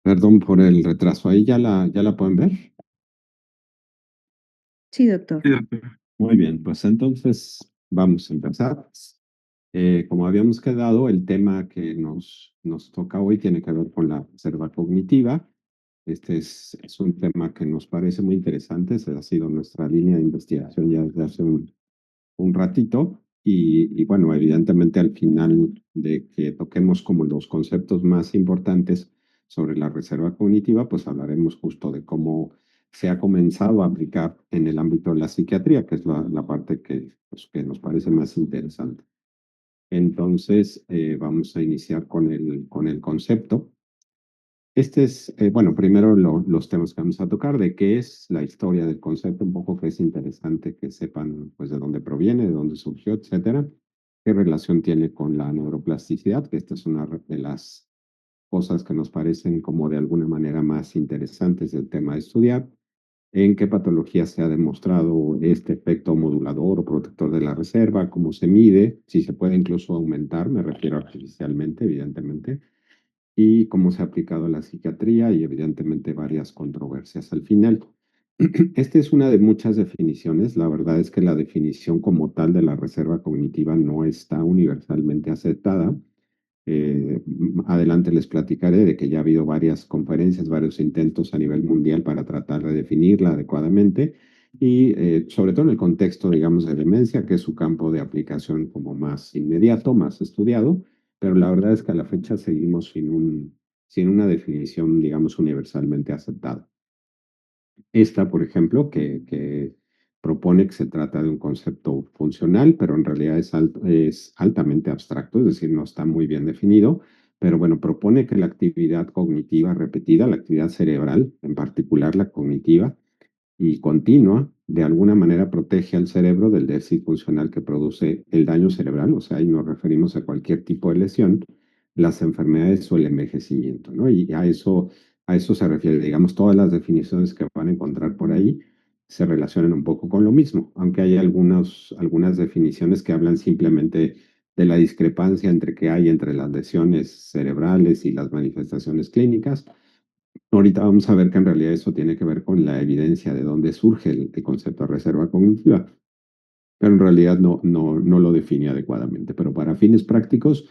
Perdón por el retraso. ¿Ahí ya la pueden ver? Sí, doctor. Sí, doctor. Muy bien, pues entonces vamos a empezar. Como habíamos quedado, el tema que nos toca hoy tiene que ver con la reserva cognitiva. Este es un tema que nos parece muy interesante. Esa ha sido nuestra línea de investigación ya desde hace un ratito. Y bueno, evidentemente al final de que toquemos como los conceptos más importantes sobre la reserva cognitiva, pues hablaremos justo de cómo se ha comenzado a aplicar en el ámbito de la psiquiatría, que es la parte que nos parece más interesante. Entonces, vamos a iniciar con el concepto. Este es, bueno, primero los temas que vamos a tocar, de qué es la historia del concepto, un poco que es interesante que sepan, pues, de dónde proviene, de dónde surgió, etcétera, qué relación tiene con la neuroplasticidad, que esta es una de las cosas que nos parecen como de alguna manera más interesantes del tema de estudiar, en qué patología se ha demostrado este efecto modulador o protector de la reserva, cómo se mide, si se puede incluso aumentar, me refiero artificialmente, evidentemente, y cómo se ha aplicado a la psiquiatría y evidentemente varias controversias al final. Esta es una de muchas definiciones. La verdad es que la definición como tal de la reserva cognitiva no está universalmente aceptada. Adelante les platicaré de que ya ha habido varias conferencias, varios intentos a nivel mundial para tratar de definirla adecuadamente y sobre todo en el contexto, digamos, de demencia, que es su campo de aplicación como más inmediato, más estudiado, pero la verdad es que a la fecha seguimos sin una definición, digamos, universalmente aceptada. Esta, por ejemplo, que propone que se trata de un concepto funcional, pero en realidad es altamente abstracto, es decir, no está muy bien definido, pero bueno, propone que la actividad cognitiva repetida, la actividad cerebral, en particular la cognitiva, y continua, de alguna manera protege al cerebro del déficit funcional que produce el daño cerebral, o sea, ahí nos referimos a cualquier tipo de lesión, las enfermedades o el envejecimiento, ¿no? Y a eso se refiere, digamos, todas las definiciones que van a encontrar por ahí se relacionan un poco con lo mismo, aunque hay algunas definiciones que hablan simplemente de la discrepancia entre que hay entre las lesiones cerebrales y las manifestaciones clínicas. Ahorita vamos a ver que en realidad eso tiene que ver con la evidencia de dónde surge el concepto de reserva cognitiva, pero en realidad no lo define adecuadamente. Pero para fines prácticos,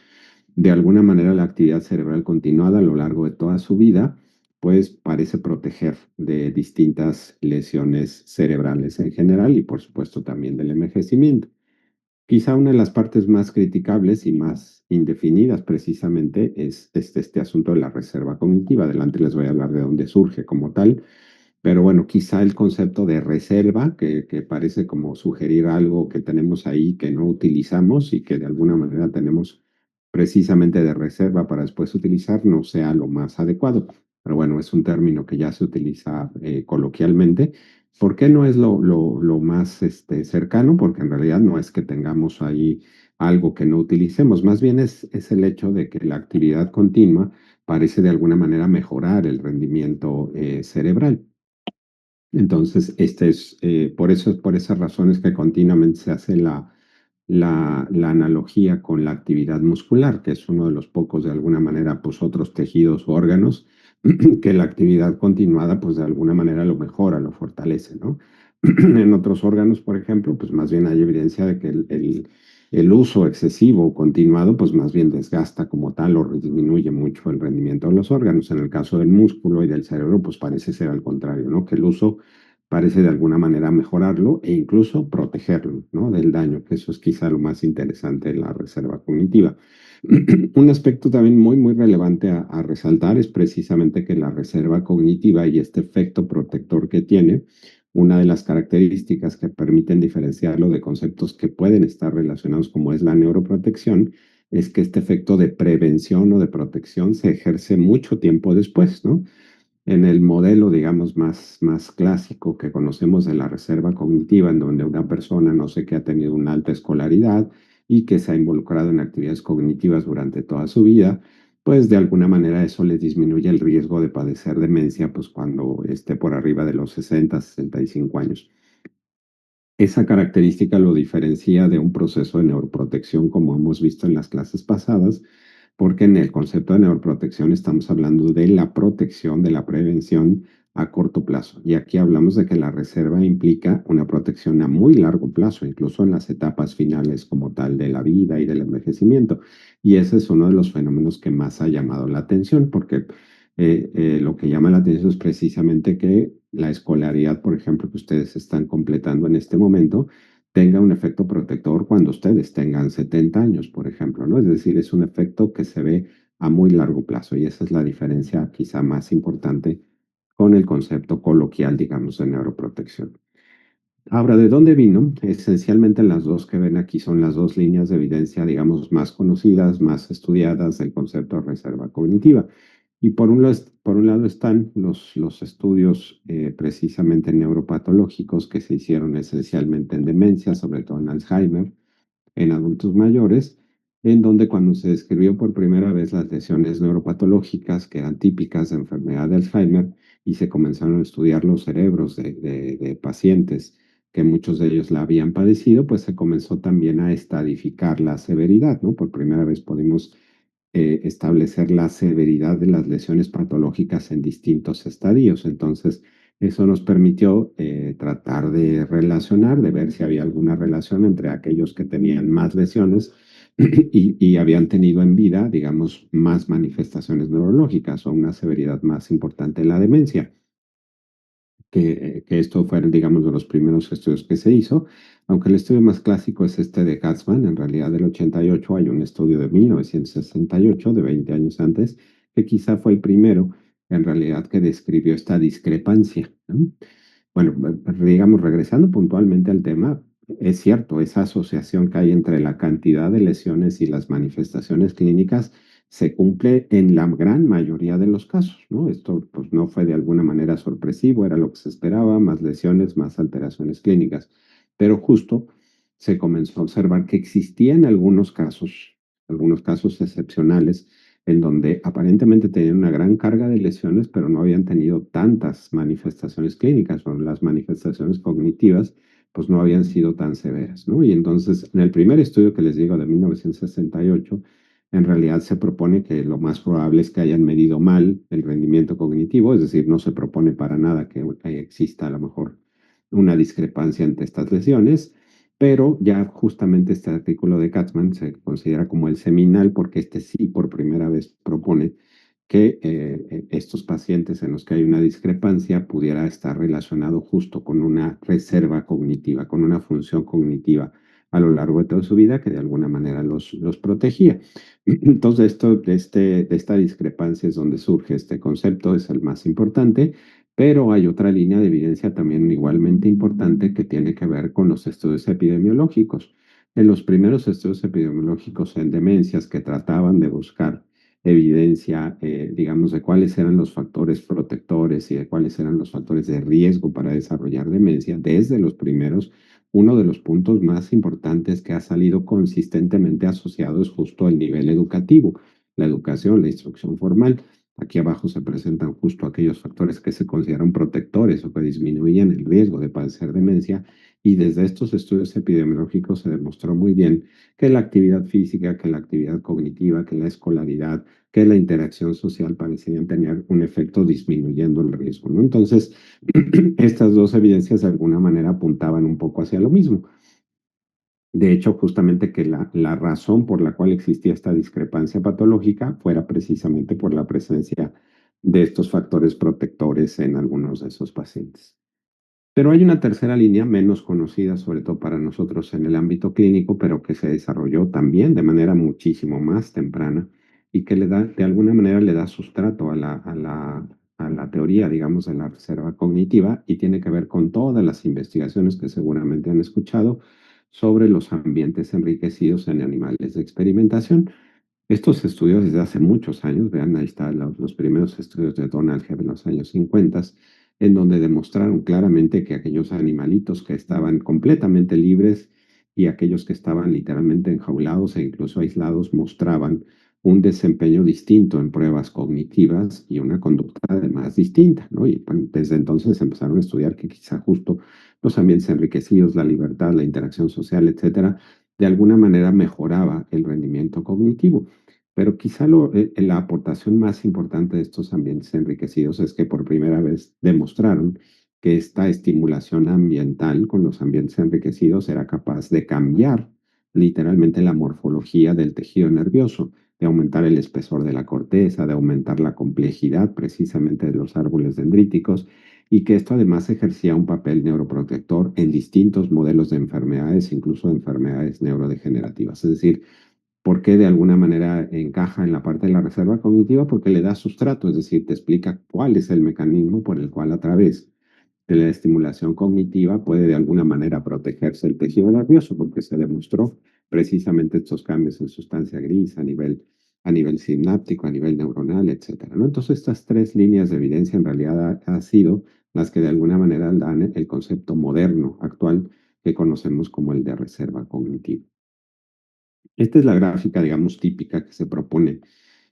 de alguna manera la actividad cerebral continuada a lo largo de toda su vida, pues parece proteger de distintas lesiones cerebrales en general y por supuesto también del envejecimiento. Quizá una de las partes más criticables y más indefinidas precisamente es este asunto de la reserva cognitiva. Adelante les voy a hablar de dónde surge como tal, pero bueno, quizá el concepto de reserva, que parece como sugerir algo que tenemos ahí que no utilizamos y que de alguna manera tenemos precisamente de reserva para después utilizar, no sea lo más adecuado. Pero bueno, es un término que ya se utiliza coloquialmente. ¿Por qué no es lo más cercano? Porque en realidad no es que tengamos ahí algo que no utilicemos, más bien es el hecho de que la actividad continua parece de alguna manera mejorar el rendimiento cerebral. Entonces, por eso, por esas razones que continuamente se hace la analogía con la actividad muscular, que es uno de los pocos, de alguna manera, pues otros tejidos o órganos, que la actividad continuada, pues de alguna manera lo mejora, lo fortalece, ¿no? En otros órganos, por ejemplo, pues más bien hay evidencia de que el uso excesivo o continuado, pues más bien desgasta como tal o disminuye mucho el rendimiento de los órganos. En el caso del músculo y del cerebro, pues parece ser al contrario, ¿no? Que el uso parece de alguna manera mejorarlo e incluso protegerlo, ¿no? Del daño, que eso es quizá lo más interesante de la reserva cognitiva. Un aspecto también muy, muy relevante a resaltar es precisamente que la reserva cognitiva y este efecto protector que tiene, una de las características que permiten diferenciarlo de conceptos que pueden estar relacionados como es la neuroprotección, es que este efecto de prevención o de protección se ejerce mucho tiempo después, ¿no? En el modelo, digamos, más clásico que conocemos de la reserva cognitiva, en donde una persona, no sé, que ha tenido una alta escolaridad y que se ha involucrado en actividades cognitivas durante toda su vida, pues de alguna manera eso le disminuye el riesgo de padecer demencia, pues cuando esté por arriba de los 65 años. Esa característica lo diferencia de un proceso de neuroprotección, como hemos visto en las clases pasadas, porque en el concepto de neuroprotección estamos hablando de la protección, de la prevención a corto plazo. Y aquí hablamos de que la reserva implica una protección a muy largo plazo, incluso en las etapas finales como tal de la vida y del envejecimiento. Y ese es uno de los fenómenos que más ha llamado la atención, porque lo que llama la atención es precisamente que la escolaridad, por ejemplo, que ustedes están completando en este momento, tenga un efecto protector cuando ustedes tengan 70 años, por ejemplo, ¿no? Es decir, es un efecto que se ve a muy largo plazo y esa es la diferencia quizá más importante con el concepto coloquial, digamos, de neuroprotección. Ahora, ¿de dónde vino? Esencialmente las dos que ven aquí son las dos líneas de evidencia, digamos, más conocidas, más estudiadas del concepto de reserva cognitiva. Y por un lado están los estudios precisamente neuropatológicos que se hicieron esencialmente en demencia, sobre todo en Alzheimer, en adultos mayores, en donde cuando se describió por primera vez las lesiones neuropatológicas que eran típicas de enfermedad de Alzheimer y se comenzaron a estudiar los cerebros de pacientes que muchos de ellos la habían padecido, pues se comenzó también a estadificar la severidad, ¿no? Por primera vez pudimos establecer la severidad de las lesiones patológicas en distintos estadios. Entonces, eso nos permitió tratar de relacionar, de ver si había alguna relación entre aquellos que tenían más lesiones y habían tenido en vida, digamos, más manifestaciones neurológicas o una severidad más importante en la demencia que esto fue, digamos, de los primeros estudios que se hizo, aunque el estudio más clásico es este de Katzmann, en realidad del 88 hay un estudio de 1968, de 20 años antes, que quizá fue el primero, en realidad, que describió esta discrepancia, ¿no? Bueno, digamos, regresando puntualmente al tema, es cierto, esa asociación que hay entre la cantidad de lesiones y las manifestaciones clínicas se cumple en la gran mayoría de los casos, ¿no? Esto pues no fue de alguna manera sorpresivo, era lo que se esperaba, más lesiones, más alteraciones clínicas, pero justo se comenzó a observar que existían algunos casos excepcionales en donde aparentemente tenían una gran carga de lesiones, pero no habían tenido tantas manifestaciones clínicas o las manifestaciones cognitivas, pues no habían sido tan severas, ¿no? Y entonces, en el primer estudio que les digo de 1968, en realidad se propone que lo más probable es que hayan medido mal el rendimiento cognitivo, es decir, no se propone para nada que exista a lo mejor una discrepancia entre estas lesiones, pero ya justamente este artículo de Katzmann se considera como el seminal porque este sí por primera vez propone que estos pacientes en los que hay una discrepancia pudiera estar relacionado justo con una reserva cognitiva, con una función cognitiva a lo largo de toda su vida que de alguna manera los protegía. Entonces, de esta discrepancia es donde surge este concepto, es el más importante, pero hay otra línea de evidencia también igualmente importante que tiene que ver con los estudios epidemiológicos. En los primeros estudios epidemiológicos en demencias que trataban de buscar evidencia, digamos, de cuáles eran los factores protectores y de cuáles eran los factores de riesgo para desarrollar demencia, desde los primeros, uno de los puntos más importantes que ha salido consistentemente asociado es justo el nivel educativo, la educación, la instrucción formal. Aquí abajo se presentan justo aquellos factores que se consideran protectores o que disminuían el riesgo de padecer demencia y desde estos estudios epidemiológicos se demostró muy bien que la actividad física, que la actividad cognitiva, que la escolaridad, que la interacción social parecían tener un efecto disminuyendo el riesgo, ¿no? Entonces, estas dos evidencias de alguna manera apuntaban un poco hacia lo mismo. De hecho, justamente que la razón por la cual existía esta discrepancia patológica fuera precisamente por la presencia de estos factores protectores en algunos de esos pacientes. Pero hay una tercera línea menos conocida, sobre todo para nosotros en el ámbito clínico, pero que se desarrolló también de manera muchísimo más temprana y que le da, de alguna manera, le da sustrato a la teoría, digamos, de la reserva cognitiva y tiene que ver con todas las investigaciones que seguramente han escuchado sobre los ambientes enriquecidos en animales de experimentación. Estos estudios desde hace muchos años, vean, ahí están los primeros estudios de Donald Hebb en los años 50, en donde demostraron claramente que aquellos animalitos que estaban completamente libres y aquellos que estaban literalmente enjaulados e incluso aislados mostraban un desempeño distinto en pruebas cognitivas y una conducta además distinta, ¿no? Y bueno, desde entonces empezaron a estudiar que quizá justo los ambientes enriquecidos, la libertad, la interacción social, etcétera, de alguna manera mejoraba el rendimiento cognitivo. Pero quizá la aportación más importante de estos ambientes enriquecidos es que por primera vez demostraron que esta estimulación ambiental con los ambientes enriquecidos era capaz de cambiar literalmente la morfología del tejido nervioso, de aumentar el espesor de la corteza, de aumentar la complejidad precisamente de los árboles dendríticos, y que esto además ejercía un papel neuroprotector en distintos modelos de enfermedades, incluso de enfermedades neurodegenerativas. Es decir, porque de alguna manera encaja en la parte de la reserva cognitiva, porque le da sustrato, es decir, te explica cuál es el mecanismo por el cual a través de la estimulación cognitiva puede de alguna manera protegerse el tejido nervioso, porque se demostró precisamente estos cambios en sustancia gris a nivel sináptico, a nivel neuronal, etcétera, ¿no? Entonces, estas tres líneas de evidencia en realidad ha sido las que de alguna manera dan el concepto moderno actual que conocemos como el de reserva cognitiva. Esta es la gráfica, digamos, típica que se propone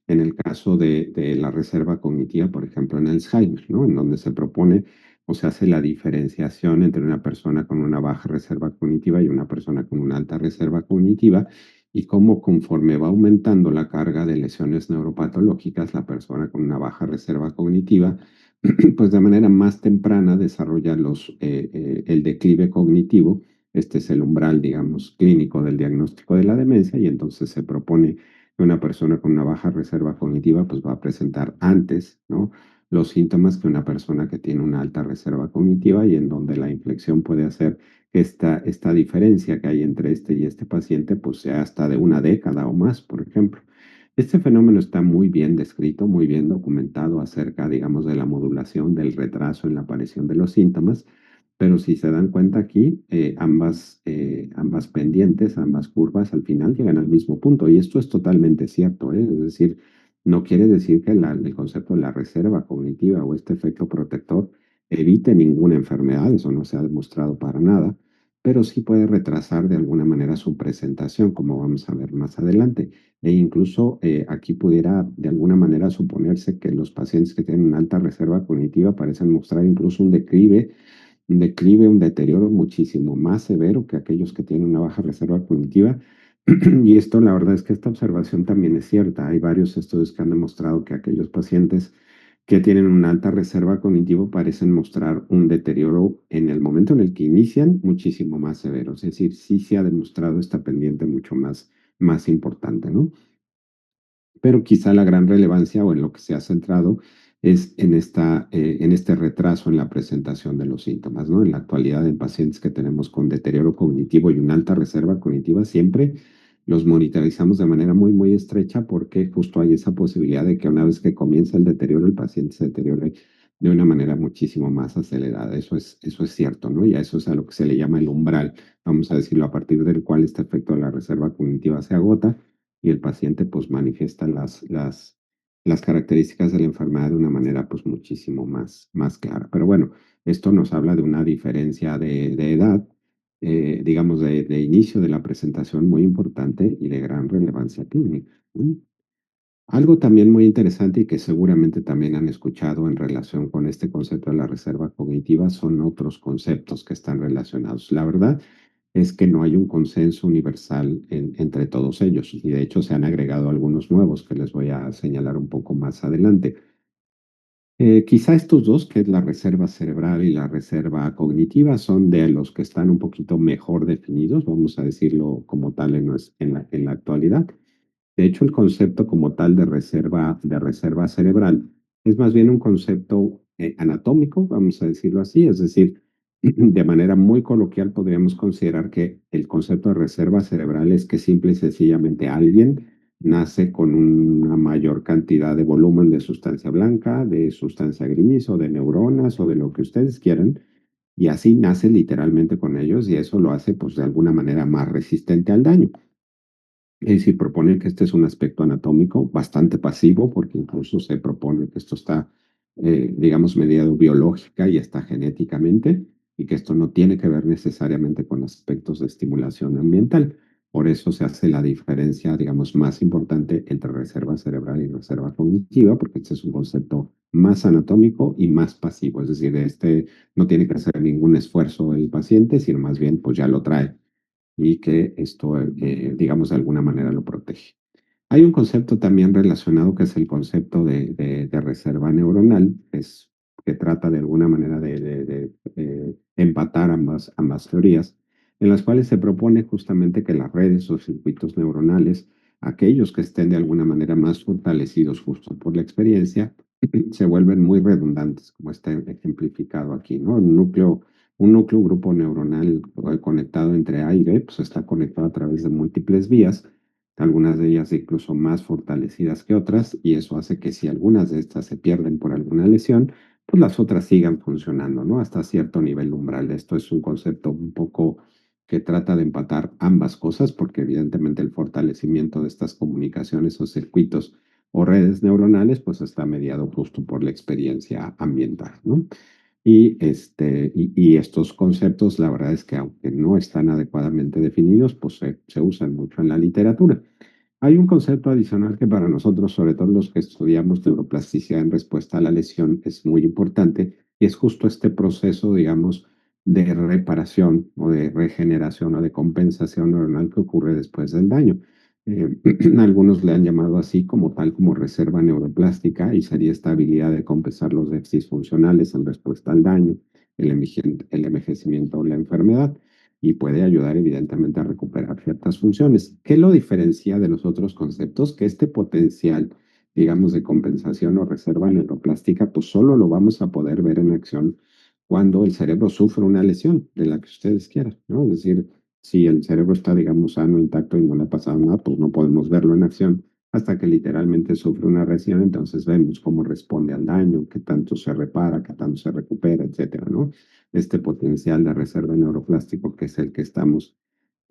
en el caso de la reserva cognitiva, por ejemplo, en Alzheimer, ¿no? En donde se propone o se hace la diferenciación entre una persona con una baja reserva cognitiva y una persona con una alta reserva cognitiva, y cómo conforme va aumentando la carga de lesiones neuropatológicas, la persona con una baja reserva cognitiva, pues de manera más temprana desarrolla el declive cognitivo. Este es el umbral, digamos, clínico del diagnóstico de la demencia, y entonces se propone que una persona con una baja reserva cognitiva pues va a presentar antes, ¿no? Los síntomas que una persona que tiene una alta reserva cognitiva, y en donde la inflexión puede hacer que esta diferencia que hay entre este y este paciente pues sea hasta de una década o más, por ejemplo. Este fenómeno está muy bien descrito, muy bien documentado acerca, digamos, de la modulación del retraso en la aparición de los síntomas, pero si se dan cuenta aquí, ambas pendientes, ambas curvas al final llegan al mismo punto, y esto es totalmente cierto, ¿eh? Es decir, no quiere decir que el concepto de la reserva cognitiva o este efecto protector evite ninguna enfermedad, eso no se ha demostrado para nada, pero sí puede retrasar de alguna manera su presentación, como vamos a ver más adelante. E incluso aquí pudiera de alguna manera suponerse que los pacientes que tienen una alta reserva cognitiva parecen mostrar incluso un deterioro muchísimo más severo que aquellos que tienen una baja reserva cognitiva. Y esto, la verdad es que esta observación también es cierta. Hay varios estudios que han demostrado que aquellos pacientes que tienen una alta reserva cognitiva parecen mostrar un deterioro en el momento en el que inician muchísimo más severo. Es decir, sí se ha demostrado esta pendiente mucho más importante, ¿no? Pero quizá la gran relevancia o en lo que se ha centrado es en este retraso en la presentación de los síntomas, ¿no? En la actualidad, en pacientes que tenemos con deterioro cognitivo y una alta reserva cognitiva, siempre los monitorizamos de manera muy estrecha, porque justo hay esa posibilidad de que una vez que comienza el deterioro, el paciente se deteriore de una manera muchísimo más acelerada. Eso es cierto, ¿no? Y a eso es a lo que se le llama el umbral, vamos a decirlo, a partir del cual este efecto de la reserva cognitiva se agota y el paciente pues manifiesta las características de la enfermedad de una manera pues muchísimo más clara. Pero bueno, esto nos habla de una diferencia de edad, digamos, de inicio de la presentación muy importante y de gran relevancia clínica. ¿No? Algo también muy interesante y que seguramente también han escuchado en relación con este concepto de la reserva cognitiva son otros conceptos que están relacionados. La verdad es que no hay un consenso universal entre todos ellos, y de hecho se han agregado algunos nuevos que les voy a señalar un poco más adelante. Quizá estos dos, que es la reserva cerebral y la reserva cognitiva, son de los que están un poquito mejor definidos, vamos a decirlo como tal en la actualidad. De hecho, el concepto como tal de reserva cerebral es más bien un concepto anatómico, vamos a decirlo así, es decir, de manera muy coloquial podríamos considerar que el concepto de reserva cerebral es que simple y sencillamente alguien nace con una mayor cantidad de volumen de sustancia blanca, de sustancia gris o de neuronas o de lo que ustedes quieran, y así nace literalmente con ellos, y eso lo hace pues de alguna manera más resistente al daño. Es decir, proponen que este es un aspecto anatómico bastante pasivo, porque incluso se propone que esto está, digamos, mediado biológica y está genéticamente, y que esto no tiene que ver necesariamente con aspectos de estimulación ambiental. Por eso se hace la diferencia, digamos, más importante entre reserva cerebral y reserva cognitiva, porque este es un concepto más anatómico y más pasivo. Es decir, este no tiene que hacer ningún esfuerzo el paciente, sino más bien, pues ya lo trae, y que esto, digamos, de alguna manera lo protege. Hay un concepto también relacionado que es el concepto de reserva neuronal, que trata de alguna manera de empatar ambas teorías, en las cuales se propone justamente que las redes o circuitos neuronales, aquellos que estén de alguna manera más fortalecidos justo por la experiencia, se vuelven muy redundantes, como está ejemplificado aquí, ¿no? Un núcleo grupo neuronal conectado entre A y B, pues está conectado a través de múltiples vías, algunas de ellas incluso más fortalecidas que otras, y eso hace que si algunas de estas se pierden por alguna lesión, pues las otras sigan funcionando, ¿no? Hasta cierto nivel umbral. Esto es un concepto un poco que trata de empatar ambas cosas, porque evidentemente el fortalecimiento de estas comunicaciones o circuitos o redes neuronales, pues está mediado justo por la experiencia ambiental, ¿no? Y estos conceptos, la verdad es que aunque no están adecuadamente definidos, pues se usan mucho en la literatura. Hay un concepto adicional que para nosotros, sobre todo los que estudiamos neuroplasticidad en respuesta a la lesión, es muy importante, y es justo este proceso, digamos, de reparación o de regeneración o de compensación neuronal que ocurre después del daño. Eh, Algunos le han llamado así como tal como reserva neuroplástica, y sería esta habilidad de compensar los déficits funcionales en respuesta al daño, el envejecimiento o la enfermedad, y puede ayudar evidentemente a recuperar ciertas funciones. ¿Qué lo diferencia de los otros conceptos? Que este potencial, digamos, de compensación o reserva neuroplástica, pues solo lo vamos a poder ver en acción cuando el cerebro sufre una lesión de la que ustedes quieran, ¿no? Es decir, si el cerebro está, digamos, sano, intacto y no le ha pasado nada, pues no podemos verlo en acción hasta que literalmente sufre una lesión, entonces vemos cómo responde al daño, qué tanto se repara, qué tanto se recupera, etcétera, ¿no? Este potencial de reserva neuroplástico que es el que estamos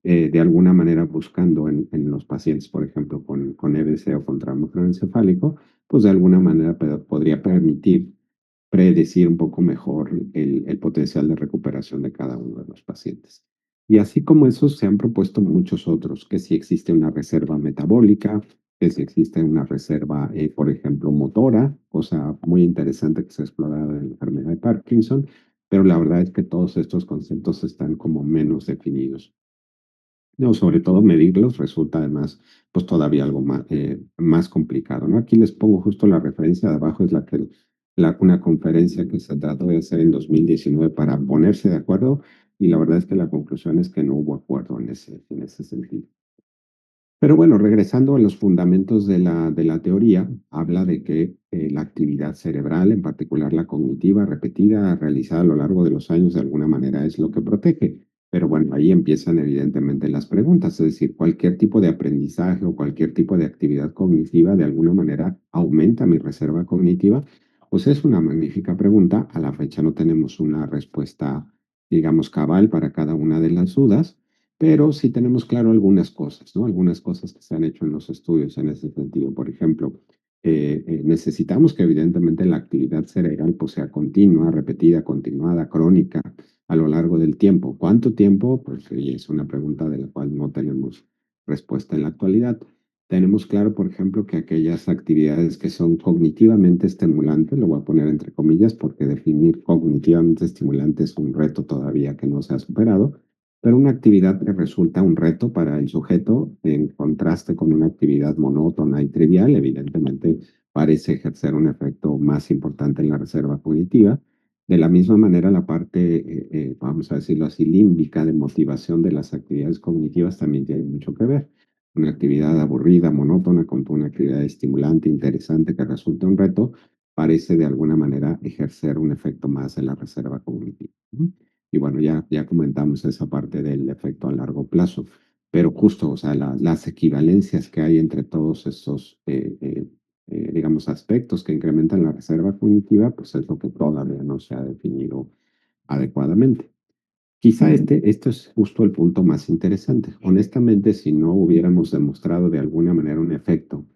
de alguna manera buscando en los pacientes, por ejemplo, con EBC o con trauma craneoencefálico, pues de alguna manera podría permitir predecir un poco mejor el potencial de recuperación de cada uno de los pacientes. Y así como esos, se han propuesto muchos otros, que si existe una reserva metabólica, que si existe una reserva, por ejemplo, motora, cosa muy interesante que se ha explorado en la enfermedad de Parkinson, pero la verdad es que todos estos conceptos están como menos definidos. No, sobre todo medirlos resulta además, pues todavía algo más complicado, ¿no? Aquí les pongo justo la referencia de abajo, es una conferencia que se trató de hacer en 2019 para ponerse de acuerdo, y la verdad es que la conclusión es que no hubo acuerdo en ese sentido. Pero bueno, regresando a los fundamentos de la teoría, habla de que la actividad cerebral, en particular la cognitiva repetida, realizada a lo largo de los años, de alguna manera es lo que protege. Pero bueno, ahí empiezan evidentemente las preguntas, es decir, cualquier tipo de aprendizaje o cualquier tipo de actividad cognitiva de alguna manera aumenta mi reserva cognitiva. Pues es una magnífica pregunta. A la fecha no tenemos una respuesta, digamos, cabal para cada una de las dudas, pero sí tenemos claro algunas cosas, ¿no? Algunas cosas que se han hecho en los estudios en ese sentido. Por ejemplo, necesitamos que evidentemente la actividad cerebral pues, sea continua, repetida, continuada, crónica a lo largo del tiempo. ¿Cuánto tiempo? Pues sí, es una pregunta de la cual no tenemos respuesta en la actualidad. Tenemos claro, por ejemplo, que aquellas actividades que son cognitivamente estimulantes, lo voy a poner entre comillas porque definir cognitivamente estimulante es un reto todavía que no se ha superado, pero una actividad que resulta un reto para el sujeto, en contraste con una actividad monótona y trivial, evidentemente parece ejercer un efecto más importante en la reserva cognitiva. De la misma manera, la parte, vamos a decirlo así, límbica de motivación de las actividades cognitivas también tiene mucho que ver. Una actividad aburrida, monótona, con una actividad estimulante, interesante, que resulta un reto, parece de alguna manera ejercer un efecto más en la reserva cognitiva. Y bueno, ya comentamos esa parte del efecto a largo plazo, pero justo, o sea, las equivalencias que hay entre todos estos, digamos, aspectos que incrementan la reserva cognitiva, pues es lo que todavía no se ha definido adecuadamente. Quizá esto es justo el punto más interesante. Honestamente, si no hubiéramos demostrado de alguna manera un efecto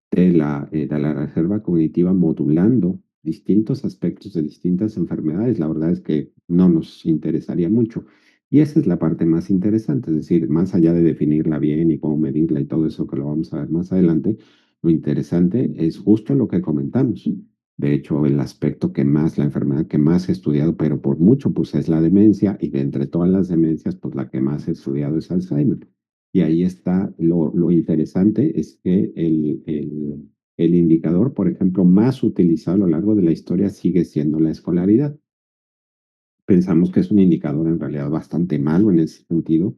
de la reserva cognitiva modulando distintos aspectos de distintas enfermedades, la verdad es que no nos interesaría mucho. Y esa es la parte más interesante, es decir, más allá de definirla bien y cómo medirla y todo eso que lo vamos a ver más adelante, lo interesante es justo lo que comentamos. De hecho, el aspecto que más, la enfermedad que más he estudiado, pero por mucho, pues es la demencia, y de entre todas las demencias, pues la que más he estudiado es Alzheimer. Y ahí está lo interesante, es que el indicador, por ejemplo, más utilizado a lo largo de la historia sigue siendo la escolaridad. Pensamos que es un indicador en realidad bastante malo en ese sentido,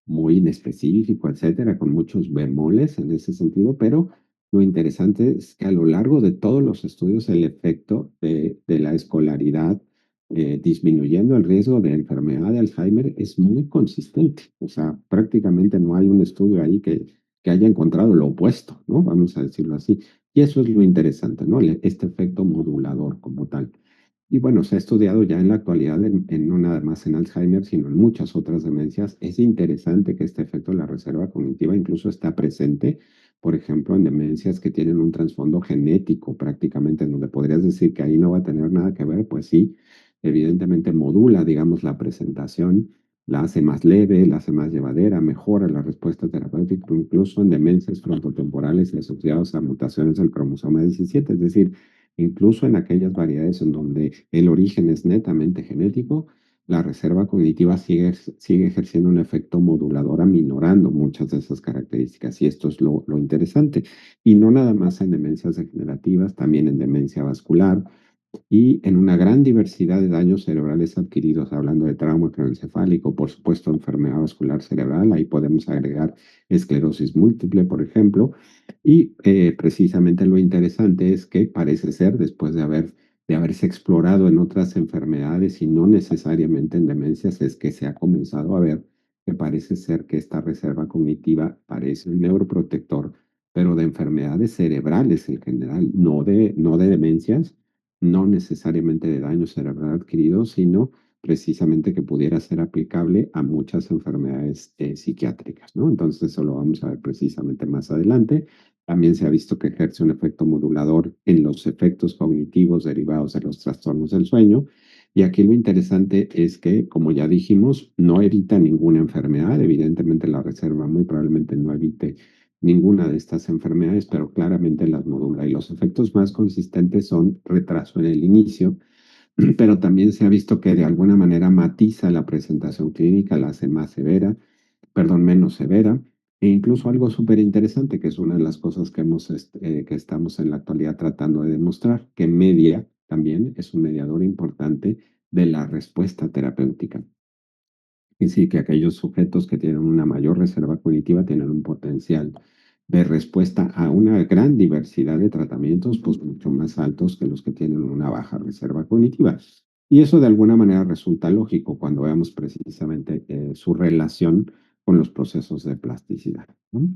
muy inespecífico, etcétera, con muchos bemoles en ese sentido, pero lo interesante es que a lo largo de todos los estudios el efecto de la escolaridad disminuyendo el riesgo de enfermedad de Alzheimer es muy consistente. O sea, prácticamente no hay un estudio ahí que haya encontrado lo opuesto, ¿no? Vamos a decirlo así. Y eso es lo interesante, ¿no? Este efecto modulador como tal. Y bueno, se ha estudiado ya en la actualidad no nada más en Alzheimer, sino en muchas otras demencias. Es interesante que este efecto de la reserva cognitiva incluso está presente, por ejemplo, en demencias que tienen un trasfondo genético prácticamente, en donde podrías decir que ahí no va a tener nada que ver, pues sí, evidentemente modula, digamos, la presentación, la hace más leve, la hace más llevadera, mejora la respuesta terapéutica, incluso en demencias frontotemporales y asociadas a mutaciones del cromosoma 17, es decir, incluso en aquellas variedades en donde el origen es netamente genético, la reserva cognitiva sigue ejerciendo un efecto modulador, aminorando muchas de esas características. Y esto es lo interesante. Y no nada más en demencias degenerativas, también en demencia vascular, y en una gran diversidad de daños cerebrales adquiridos, hablando de trauma craneoencefálico, por supuesto, enfermedad vascular cerebral, ahí podemos agregar esclerosis múltiple, por ejemplo, y precisamente lo interesante es que parece ser, después de haberse explorado en otras enfermedades y no necesariamente en demencias, es que se ha comenzado a ver que parece ser que esta reserva cognitiva parece un neuroprotector, pero de enfermedades cerebrales en general, no de demencias, no necesariamente de daño cerebral adquirido, sino precisamente que pudiera ser aplicable a muchas enfermedades psiquiátricas, ¿no? Entonces, eso lo vamos a ver precisamente más adelante. También se ha visto que ejerce un efecto modulador en los efectos cognitivos derivados de los trastornos del sueño. Y aquí lo interesante es que, como ya dijimos, no evita ninguna enfermedad. Evidentemente, la reserva muy probablemente no evite ninguna de estas enfermedades, pero claramente las modula. Y los efectos más consistentes son retraso en el inicio, pero también se ha visto que de alguna manera matiza la presentación clínica, la hace más severa, perdón, menos severa, e incluso algo súper interesante, que es una de las cosas que estamos en la actualidad tratando de demostrar, que media también es un mediador importante de la respuesta terapéutica. Y sí, que aquellos sujetos que tienen una mayor reserva cognitiva tienen un potencial de respuesta a una gran diversidad de tratamientos, pues mucho más altos que los que tienen una baja reserva cognitiva. Y eso de alguna manera resulta lógico cuando veamos precisamente su relación con los procesos de plasticidad, ¿no?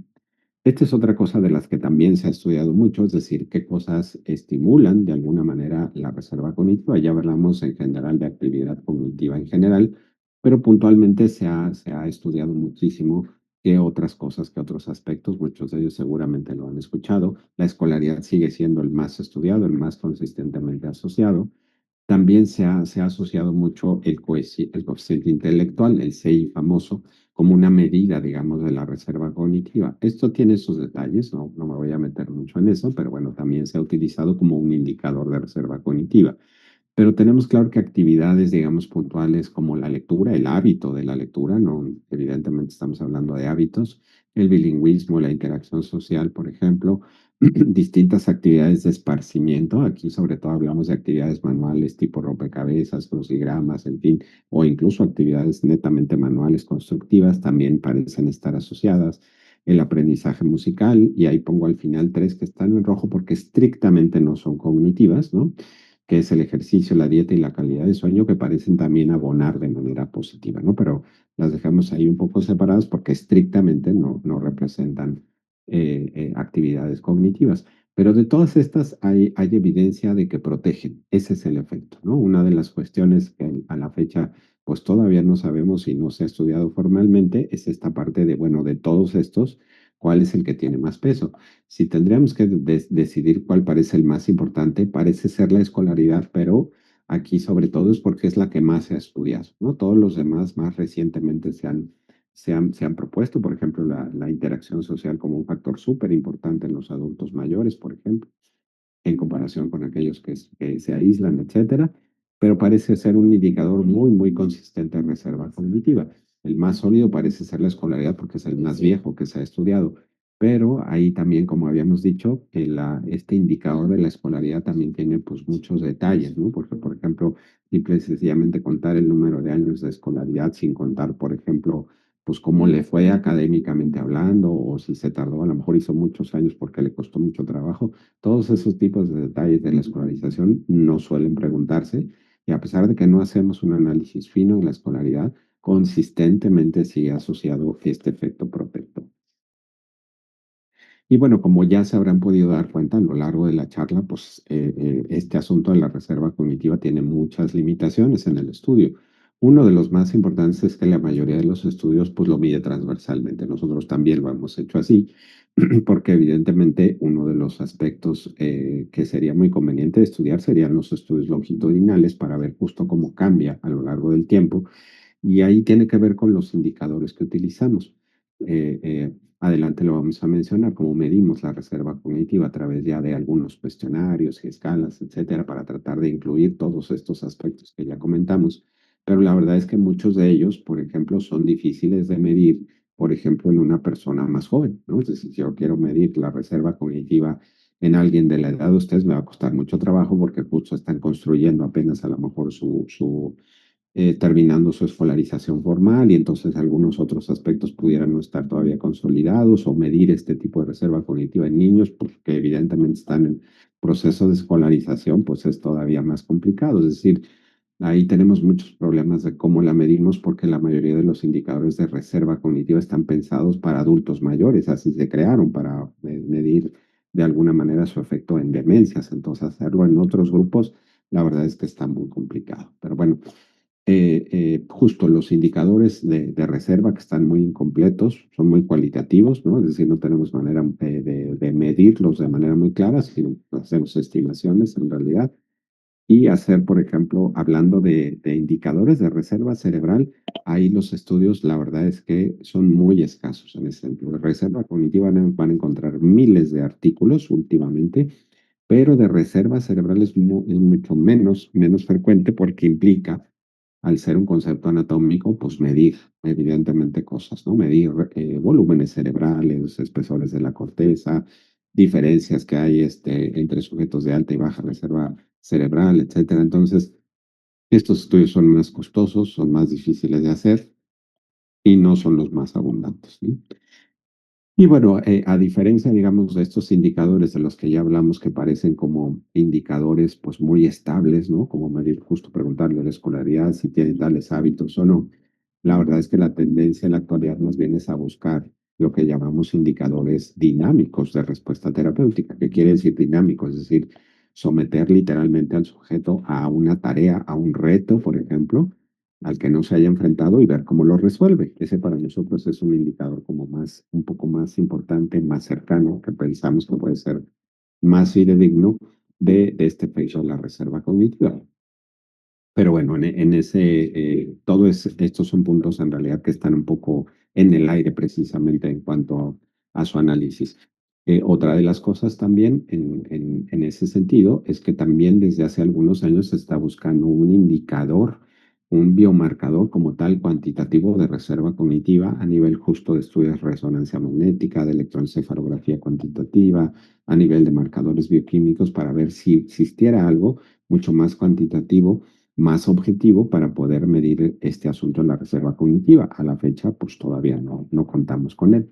Esta es otra cosa de las que también se ha estudiado mucho, es decir, qué cosas estimulan de alguna manera la reserva cognitiva. Ya hablamos en general de actividad cognitiva en general, pero puntualmente se ha estudiado muchísimo qué otras cosas, qué otros aspectos, muchos de ellos seguramente lo han escuchado. La escolaridad sigue siendo el más estudiado, el más consistentemente asociado. También se ha asociado mucho el coeficiente intelectual, el CI famoso, como una medida, digamos, de la reserva cognitiva. Esto tiene sus detalles, no me voy a meter mucho en eso, pero bueno, también se ha utilizado como un indicador de reserva cognitiva. Pero tenemos claro que actividades, digamos, puntuales como la lectura, el hábito de la lectura, no, evidentemente estamos hablando de hábitos, el bilingüismo, la interacción social, por ejemplo, distintas actividades de esparcimiento. Aquí sobre todo hablamos de actividades manuales tipo rompecabezas, crucigramas, en fin, o incluso actividades netamente manuales constructivas también parecen estar asociadas. El aprendizaje musical, y ahí pongo al final tres que están en rojo porque estrictamente no son cognitivas, ¿no? Que es el ejercicio, la dieta y la calidad de sueño, que parecen también abonar de manera positiva, ¿no? Pero las dejamos ahí un poco separadas porque estrictamente no representan actividades cognitivas. Pero de todas estas hay evidencia de que protegen. Ese es el efecto, ¿no? Una de las cuestiones que a la fecha pues todavía no sabemos y no se ha estudiado formalmente es esta parte de, bueno, de todos estos, ¿cuál es el que tiene más peso? Si tendríamos que decidir cuál parece el más importante, parece ser la escolaridad, pero aquí sobre todo es porque es la que más se ha estudiado, ¿no? Todos los demás más recientemente se han propuesto, por ejemplo, la interacción social como un factor súper importante en los adultos mayores, por ejemplo, en comparación con aquellos que se aíslan, etcétera, pero parece ser un indicador muy, muy consistente en reserva cognitiva. el más sólido parece ser la escolaridad porque es el más viejo que se ha estudiado. Pero ahí también, como habíamos dicho, este indicador de la escolaridad también tiene pues muchos detalles, ¿no? Porque, por ejemplo, simple y sencillamente contar el número de años de escolaridad sin contar, por ejemplo, pues cómo le fue académicamente hablando o si se tardó, a lo mejor hizo muchos años porque le costó mucho trabajo. Todos esos tipos de detalles de la escolarización no suelen preguntarse y a pesar de que no hacemos un análisis fino en la escolaridad, consistentemente sigue asociado este efecto protector. Y bueno, como ya se habrán podido dar cuenta a lo largo de la charla, pues este asunto de la reserva cognitiva tiene muchas limitaciones en el estudio. Uno de los más importantes es que la mayoría de los estudios pues lo mide transversalmente. Nosotros también lo hemos hecho así, porque evidentemente uno de los aspectos que sería muy conveniente estudiar serían los estudios longitudinales para ver justo cómo cambia a lo largo del tiempo y ahí tiene que ver con los indicadores que utilizamos. Adelante lo vamos a mencionar, cómo medimos la reserva cognitiva a través ya de algunos cuestionarios y escalas, etcétera, para tratar de incluir todos estos aspectos que ya comentamos. Pero la verdad es que muchos de ellos, por ejemplo, son difíciles de medir, por ejemplo, en una persona más joven, ¿no? Es decir, si yo quiero medir la reserva cognitiva en alguien de la edad de ustedes, me va a costar mucho trabajo porque justo están construyendo apenas a lo mejor terminando su escolarización formal y entonces algunos otros aspectos pudieran no estar todavía consolidados o medir este tipo de reserva cognitiva en niños porque evidentemente están en proceso de escolarización, pues es todavía más complicado. Es decir, ahí tenemos muchos problemas de cómo la medimos porque la mayoría de los indicadores de reserva cognitiva están pensados para adultos mayores, así se crearon para medir de alguna manera su efecto en demencias. Entonces hacerlo en otros grupos, la verdad es que está muy complicado. Pero bueno, justo los indicadores de reserva que están muy incompletos, son muy cualitativos, ¿no? Es decir, no tenemos manera de medirlos de manera muy clara, sino hacemos estimaciones en realidad. Y hacer, por ejemplo, hablando de indicadores de reserva cerebral, ahí los estudios, la verdad es que son muy escasos en ese sentido. De reserva cognitiva van a encontrar miles de artículos últimamente, pero de reserva cerebral es mucho menos frecuente porque implica al ser un concepto anatómico, pues medir evidentemente cosas, ¿no? Medir volúmenes cerebrales, espesores de la corteza, diferencias que hay entre sujetos de alta y baja reserva cerebral, etcétera. Entonces, estos estudios son más costosos, son más difíciles de hacer y no son los más abundantes, ¿no? Y bueno, a diferencia, digamos, de estos indicadores de los que ya hablamos, que parecen como indicadores pues muy estables, ¿no? Como medir, justo preguntarle a la escolaridad si tienen tales hábitos o no. La verdad es que la tendencia en la actualidad más bien es a buscar lo que llamamos indicadores dinámicos de respuesta terapéutica. ¿Qué quiere decir dinámico? Es decir, someter literalmente al sujeto a una tarea, a un reto, por ejemplo, al que no se haya enfrentado y ver cómo lo resuelve. Ese para nosotros es un indicador como más, un poco más importante, más cercano, que pensamos que puede ser más fidedigno de este efecto de la reserva cognitiva. Pero bueno, en ese, estos son puntos en realidad que están un poco en el aire precisamente en cuanto a su análisis. Otra de las cosas también en ese sentido es que también desde hace algunos años se está buscando un indicador, un biomarcador como tal cuantitativo de reserva cognitiva a nivel justo de estudios de resonancia magnética, de electroencefalografía cuantitativa, a nivel de marcadores bioquímicos para ver si existiera algo mucho más cuantitativo más objetivo para poder medir este asunto en la reserva cognitiva. A la fecha, pues todavía no contamos con él.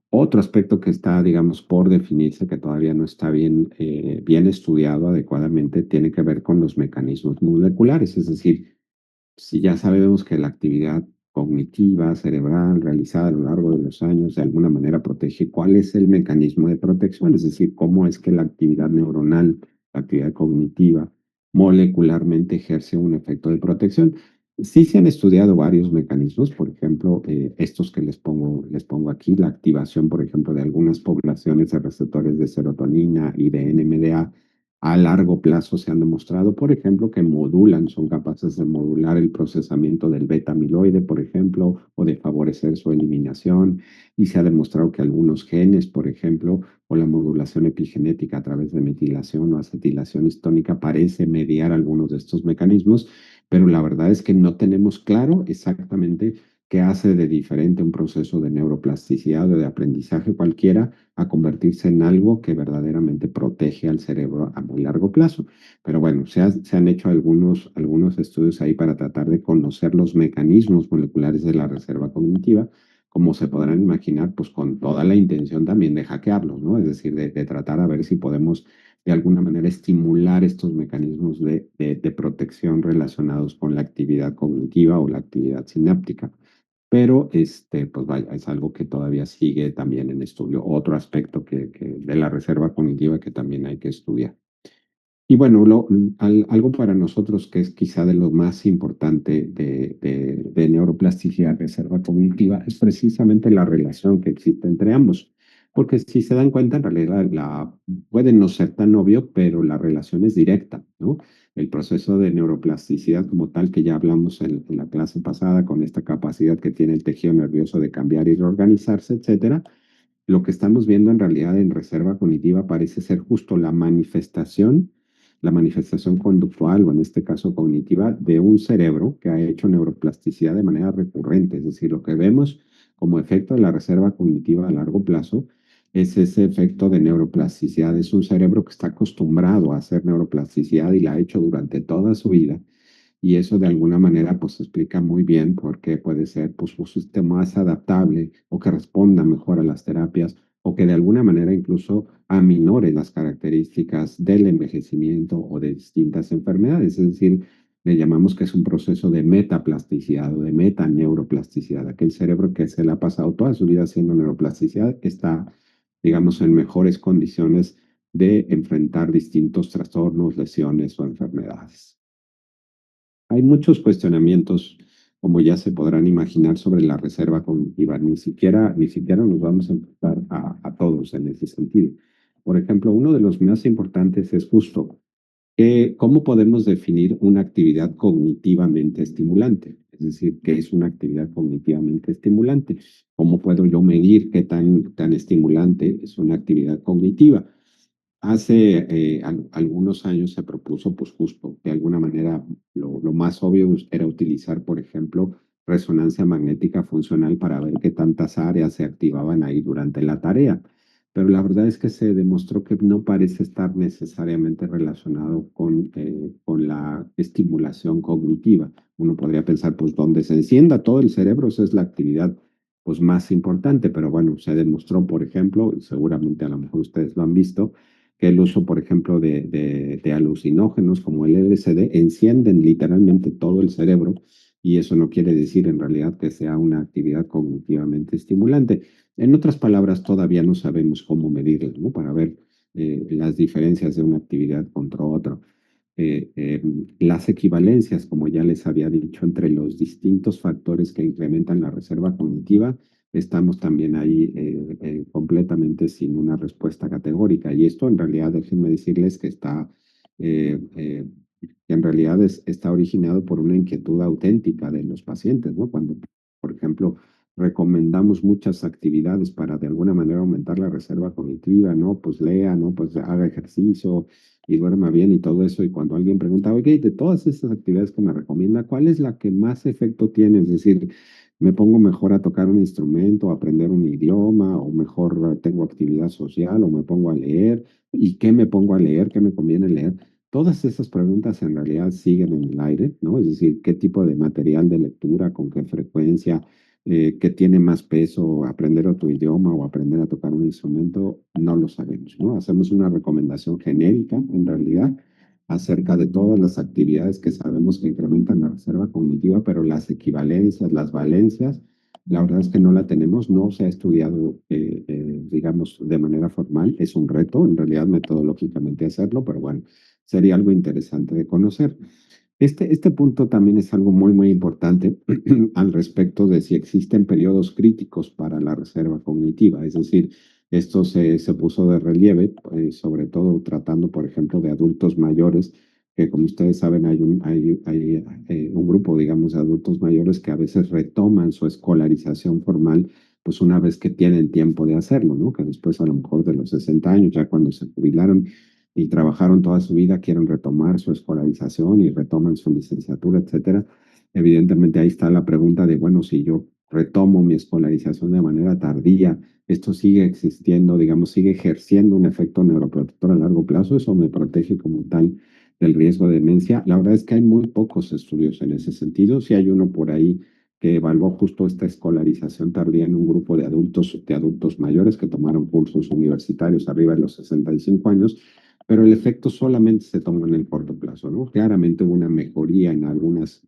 Otro aspecto que está, digamos, por definirse, que todavía no está bien estudiado adecuadamente, tiene que ver con los mecanismos moleculares, es decir, si ya sabemos que la actividad cognitiva, cerebral, realizada a lo largo de los años, de alguna manera protege, ¿cuál es el mecanismo de protección? Es decir, cómo es que la actividad neuronal, la actividad cognitiva, molecularmente ejerce un efecto de protección. Sí se han estudiado varios mecanismos, por ejemplo, estos que les pongo aquí, la activación, por ejemplo, de algunas poblaciones de receptores de serotonina y de NMDA a largo plazo se han demostrado, por ejemplo, que modulan, son capaces de modular el procesamiento del beta amiloide, por ejemplo, o de favorecer su eliminación. Y se ha demostrado que algunos genes, por ejemplo, o la modulación epigenética a través de metilación o acetilación histónica parece mediar algunos de estos mecanismos, pero la verdad es que no tenemos claro exactamente qué ¿Qué hace de diferente un proceso de neuroplasticidad o de aprendizaje cualquiera a convertirse en algo que verdaderamente protege al cerebro a muy largo plazo? Pero bueno, se han hecho algunos estudios ahí para tratar de conocer los mecanismos moleculares de la reserva cognitiva, como se podrán imaginar, pues con toda la intención también de hackearlos, ¿no? Es decir, de tratar a ver si podemos de alguna manera estimular estos mecanismos de protección relacionados con la actividad cognitiva o la actividad sináptica. Pero, pues vaya, es algo que todavía sigue también en estudio. Otro aspecto que de la reserva cognitiva que también hay que estudiar. Y bueno, algo para nosotros que es quizá de lo más importante de neuroplasticidad, reserva cognitiva, es precisamente la relación que existe entre ambos. Porque si se dan cuenta, en realidad puede no ser tan obvio, pero la relación es directa, ¿no? El proceso de neuroplasticidad como tal, que ya hablamos en la clase pasada, con esta capacidad que tiene el tejido nervioso de cambiar y reorganizarse, etcétera, lo que estamos viendo en realidad en reserva cognitiva parece ser justo la manifestación conductual o en este caso cognitiva de un cerebro que ha hecho neuroplasticidad de manera recurrente. Es decir, lo que vemos como efecto de la reserva cognitiva a largo plazo es ese efecto de neuroplasticidad. Es un cerebro que está acostumbrado a hacer neuroplasticidad y la ha hecho durante toda su vida y eso de alguna manera pues explica muy bien por qué puede ser pues un sistema más adaptable o que responda mejor a las terapias o que de alguna manera incluso aminore las características del envejecimiento o de distintas enfermedades. Es decir, le llamamos que es un proceso de metaplasticidad o de metaneuroplasticidad. Aquel cerebro que se le ha pasado toda su vida haciendo neuroplasticidad está, digamos, en mejores condiciones de enfrentar distintos trastornos, lesiones o enfermedades. Hay muchos cuestionamientos, como ya se podrán imaginar, sobre la reserva cognitiva. Ni siquiera nos vamos a enfrentar a todos en ese sentido. Por ejemplo, uno de los más importantes es justo cómo podemos definir una actividad cognitivamente estimulante. Es decir, ¿qué es una actividad cognitivamente estimulante? ¿Cómo puedo yo medir qué tan estimulante es una actividad cognitiva? Hace algunos años se propuso, pues justo, de alguna manera, lo más obvio era utilizar, por ejemplo, resonancia magnética funcional para ver qué tantas áreas se activaban ahí durante la tarea. Pero la verdad es que se demostró que no parece estar necesariamente relacionado con la estimulación cognitiva. Uno podría pensar, pues, donde se encienda todo el cerebro, esa es la actividad pues, más importante, pero bueno, se demostró, por ejemplo, y seguramente a lo mejor ustedes lo han visto, que el uso, por ejemplo, de alucinógenos como el LSD encienden literalmente todo el cerebro y eso no quiere decir en realidad que sea una actividad cognitivamente estimulante. En otras palabras, todavía no sabemos cómo medirla, ¿no? Para ver las diferencias de una actividad contra otra. Las equivalencias, como ya les había dicho, entre los distintos factores que incrementan la reserva cognitiva, estamos también ahí completamente sin una respuesta categórica. Y esto en realidad, déjenme decirles que que en realidad está originado por una inquietud auténtica de los pacientes, ¿no? Cuando, por ejemplo, recomendamos muchas actividades para de alguna manera aumentar la reserva cognitiva, ¿no? Pues lea, ¿no? Pues haga ejercicio y duerma bien y todo eso. Y cuando alguien pregunta, oye, de todas estas actividades que me recomienda, ¿cuál es la que más efecto tiene? Es decir, me pongo mejor a tocar un instrumento, a aprender un idioma, o mejor tengo actividad social, o me pongo a leer. ¿Y qué me pongo a leer? ¿Qué me conviene leer? Todas esas preguntas en realidad siguen en el aire, ¿no? Es decir, ¿qué tipo de material de lectura, con qué frecuencia, qué tiene más peso, aprender otro idioma o aprender a tocar un instrumento? No lo sabemos, ¿no? Hacemos una recomendación genérica, en realidad, acerca de todas las actividades que sabemos que incrementan la reserva cognitiva, pero las equivalencias, las valencias, la verdad es que no la tenemos, no se ha estudiado, digamos, de manera formal. Es un reto, en realidad, metodológicamente hacerlo, pero bueno, sería algo interesante de conocer. Este punto también es algo muy importante al respecto de si existen periodos críticos para la reserva cognitiva, es decir, esto se puso de relieve, sobre todo tratando, por ejemplo, de adultos mayores, que como ustedes saben hay un grupo, digamos, de adultos mayores que a veces retoman su escolarización formal, pues una vez que tienen tiempo de hacerlo, ¿no? Que después a lo mejor de los 60 años, ya cuando se jubilaron, y trabajaron toda su vida, quieren retomar su escolarización y retoman su licenciatura, etcétera. Evidentemente ahí está la pregunta de, bueno, si yo retomo mi escolarización de manera tardía, esto sigue existiendo, digamos, sigue ejerciendo un efecto neuroprotector a largo plazo, eso me protege como tal del riesgo de demencia. La verdad es que hay muy pocos estudios en ese sentido. Si hay uno por ahí que evaluó justo esta escolarización tardía en un grupo de adultos mayores que tomaron cursos universitarios arriba de los 65 años, pero el efecto solamente se tomó en el corto plazo, ¿no? Claramente hubo una mejoría en algunas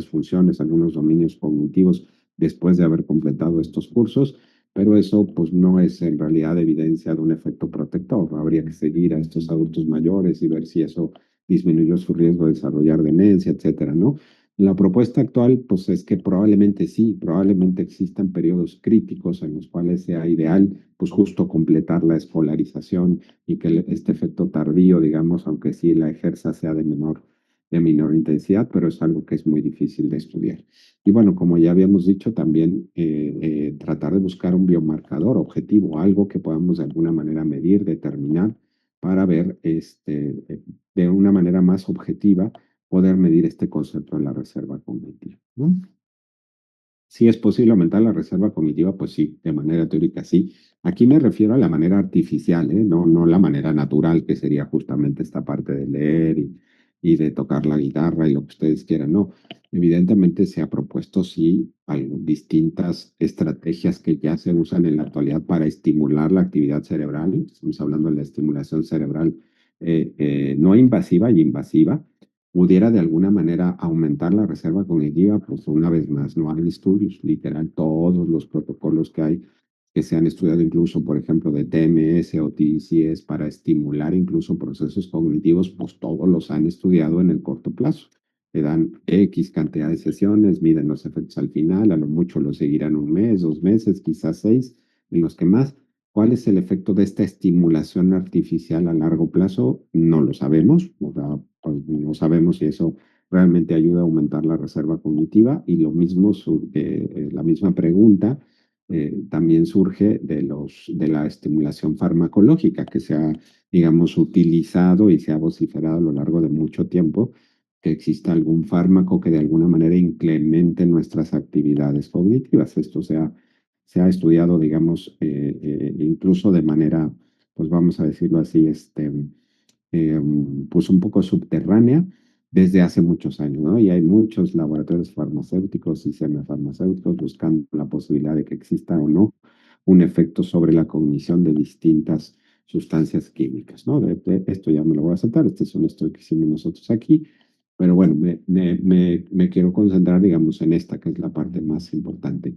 funciones, algunos dominios cognitivos después de haber completado estos cursos, pero eso pues no es en realidad evidencia de un efecto protector. Habría que seguir a estos adultos mayores y ver si eso disminuyó su riesgo de desarrollar demencia, etcétera, ¿no? La propuesta actual, pues es que probablemente sí, probablemente existan periodos críticos en los cuales sea ideal, pues justo completar la escolarización y que este efecto tardío, digamos, aunque sí la ejerza sea de menor intensidad, pero es algo que es muy difícil de estudiar. Y bueno, como ya habíamos dicho, también tratar de buscar un biomarcador objetivo, algo que podamos de alguna manera medir, determinar, para ver de una manera más objetiva poder medir este concepto de la reserva cognitiva, ¿no? Si es posible aumentar la reserva cognitiva, pues sí, de manera teórica sí. Aquí me refiero a la manera artificial, ¿eh? No la manera natural, que sería justamente esta parte de leer y de tocar la guitarra y lo que ustedes quieran. No, evidentemente se ha propuesto sí distintas estrategias que ya se usan en la actualidad para estimular la actividad cerebral. Estamos hablando de la estimulación cerebral no invasiva y invasiva pudiera de alguna manera aumentar la reserva cognitiva, pues una vez más, no hay estudios, literal, todos los protocolos que hay, que se han estudiado incluso, por ejemplo, de TMS o TCS para estimular incluso procesos cognitivos, pues todos los han estudiado en el corto plazo. Le dan X cantidad de sesiones, miden los efectos al final, a lo mucho lo seguirán un mes, 2 meses, quizás 6, en los que más. ¿Cuál es el efecto de esta estimulación artificial a largo plazo? No lo sabemos, o sea, pues no sabemos si eso realmente ayuda a aumentar la reserva cognitiva y lo mismo, la misma pregunta también surge de la estimulación farmacológica que se ha, digamos, utilizado y se ha vociferado a lo largo de mucho tiempo, que exista algún fármaco que de alguna manera incremente nuestras actividades cognitivas. Esto se ha estudiado, digamos, incluso de manera, pues vamos a decirlo así, pues un poco subterránea desde hace muchos años, ¿no? Y hay muchos laboratorios farmacéuticos y semifarmacéuticos buscando la posibilidad de que exista o no un efecto sobre la cognición de distintas sustancias químicas, ¿no? Esto ya me lo voy a saltar, este es un estudio que hicimos nosotros aquí, pero bueno, me quiero concentrar, digamos, en esta, que es la parte más importante.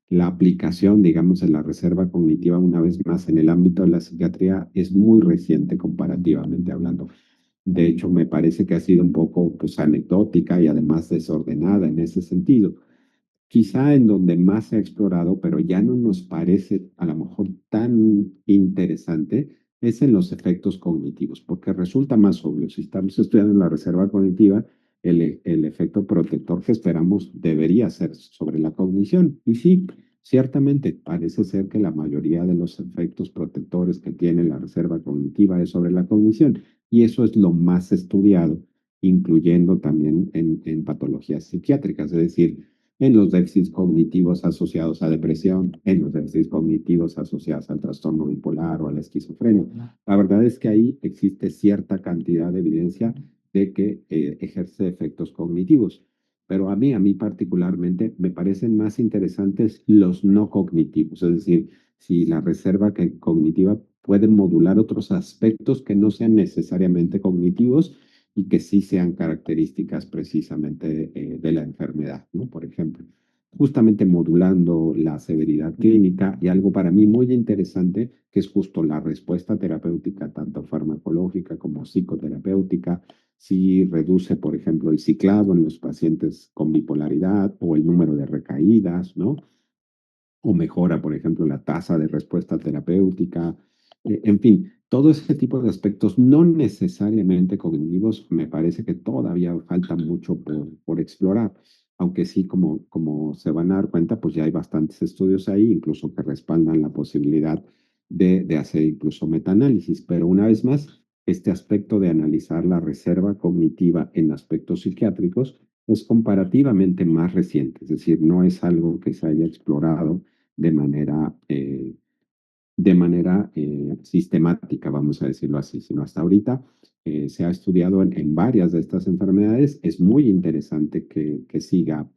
La aplicación, digamos, de la reserva cognitiva, una vez más, en el ámbito de la psiquiatría, es muy reciente comparativamente hablando. De hecho, me parece que ha sido un poco, pues, anecdótica y además desordenada en ese sentido. Quizá en donde más se ha explorado, pero ya no nos parece a lo mejor tan interesante, es en los efectos cognitivos, porque resulta más obvio. Si estamos estudiando la reserva cognitiva, el efecto protector que esperamos debería ser sobre la cognición. Y sí, ciertamente parece ser que la mayoría de los efectos protectores que tiene la reserva cognitiva es sobre la cognición. Y eso es lo más estudiado, incluyendo también en patologías psiquiátricas, es decir, en los déficits cognitivos asociados a depresión, en los déficits cognitivos asociados al trastorno bipolar o a la esquizofrenia. La verdad es que ahí existe cierta cantidad de evidencia de que ejerce efectos cognitivos. Pero a mí particularmente, me parecen más interesantes los no cognitivos, es decir, si la reserva cognitiva puede modular otros aspectos que no sean necesariamente cognitivos y que sí sean características precisamente de la enfermedad, ¿no? Por ejemplo, justamente modulando la severidad clínica y algo para mí muy interesante, que es justo la respuesta terapéutica, tanto farmacológica como psicoterapéutica, si reduce, por ejemplo, el ciclado en los pacientes con bipolaridad o el número de recaídas, ¿no? O mejora, por ejemplo, la tasa de respuesta terapéutica. En fin, todo ese tipo de aspectos no necesariamente cognitivos, me parece que todavía falta mucho por explorar, aunque sí, como se van a dar cuenta, pues ya hay bastantes estudios ahí, incluso que respaldan la posibilidad de hacer incluso metaanálisis, pero una vez más, este aspecto de analizar la reserva cognitiva en aspectos psiquiátricos es comparativamente más reciente, es decir, no es algo que se haya explorado de manera sistemática, vamos a decirlo así, sino hasta ahorita se ha estudiado en varias de estas enfermedades. Es muy interesante que siga,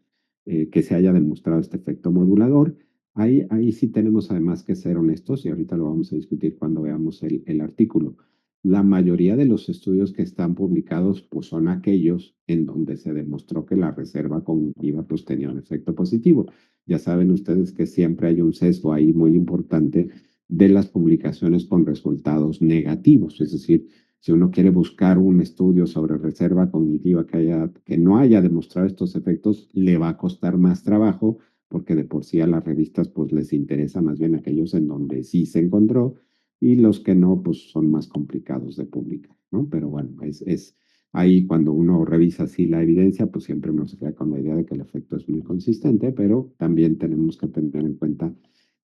que se haya demostrado este efecto modulador. Ahí sí tenemos además que ser honestos y ahorita lo vamos a discutir cuando veamos el artículo. La mayoría de los estudios que están publicados pues son aquellos en donde se demostró que la reserva cognitiva pues tenía un efecto positivo. Ya saben ustedes que siempre hay un sesgo ahí muy importante de las publicaciones con resultados negativos. Es decir, si uno quiere buscar un estudio sobre reserva cognitiva que no haya demostrado estos efectos, le va a costar más trabajo porque de por sí a las revistas pues les interesa más bien aquellos en donde sí se encontró y los que no pues son más complicados de publicar, ¿no? Pero bueno, es ahí cuando uno revisa así la evidencia, pues siempre uno se queda con la idea de que el efecto es muy consistente, pero también tenemos que tener en cuenta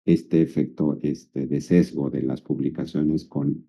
este efecto de sesgo de las publicaciones con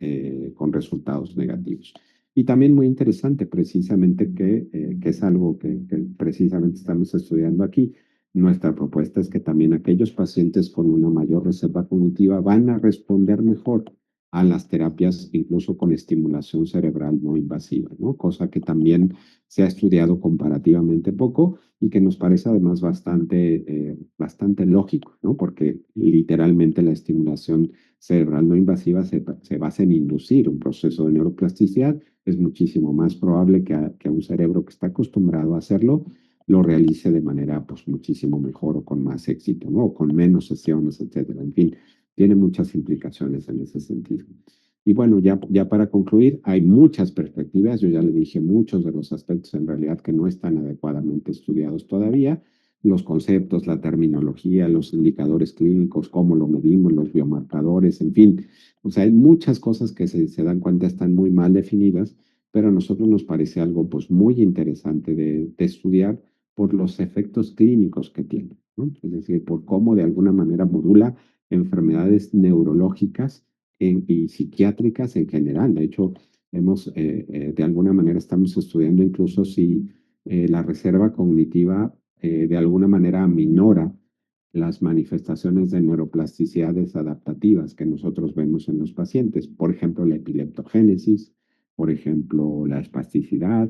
resultados negativos. Y también muy interesante precisamente que es algo que precisamente estamos estudiando aquí. Nuestra propuesta es que también aquellos pacientes con una mayor reserva cognitiva van a responder mejor a las terapias, incluso con estimulación cerebral no invasiva, ¿no? Cosa que también se ha estudiado comparativamente poco y que nos parece además bastante lógico, ¿no? Porque literalmente la estimulación cerebral no invasiva se basa en inducir un proceso de neuroplasticidad. Es muchísimo más probable que un cerebro que está acostumbrado a hacerlo lo realice de manera pues muchísimo mejor o con más éxito, ¿no? O con menos sesiones, etcétera. En fin, tiene muchas implicaciones en ese sentido. Y bueno, ya para concluir, hay muchas perspectivas. Yo ya le dije muchos de los aspectos en realidad que no están adecuadamente estudiados todavía. Los conceptos, la terminología, los indicadores clínicos, cómo lo medimos, los biomarcadores, en fin. O sea, hay muchas cosas que se dan cuenta están muy mal definidas, pero a nosotros nos parece algo pues muy interesante de estudiar por los efectos clínicos que tiene, ¿no? Es decir, por cómo de alguna manera modula enfermedades neurológicas y psiquiátricas en general. De hecho, de alguna manera estamos estudiando incluso si la reserva cognitiva de alguna manera aminora las manifestaciones de neuroplasticidades adaptativas que nosotros vemos en los pacientes. Por ejemplo, la epileptogénesis, por ejemplo, la espasticidad,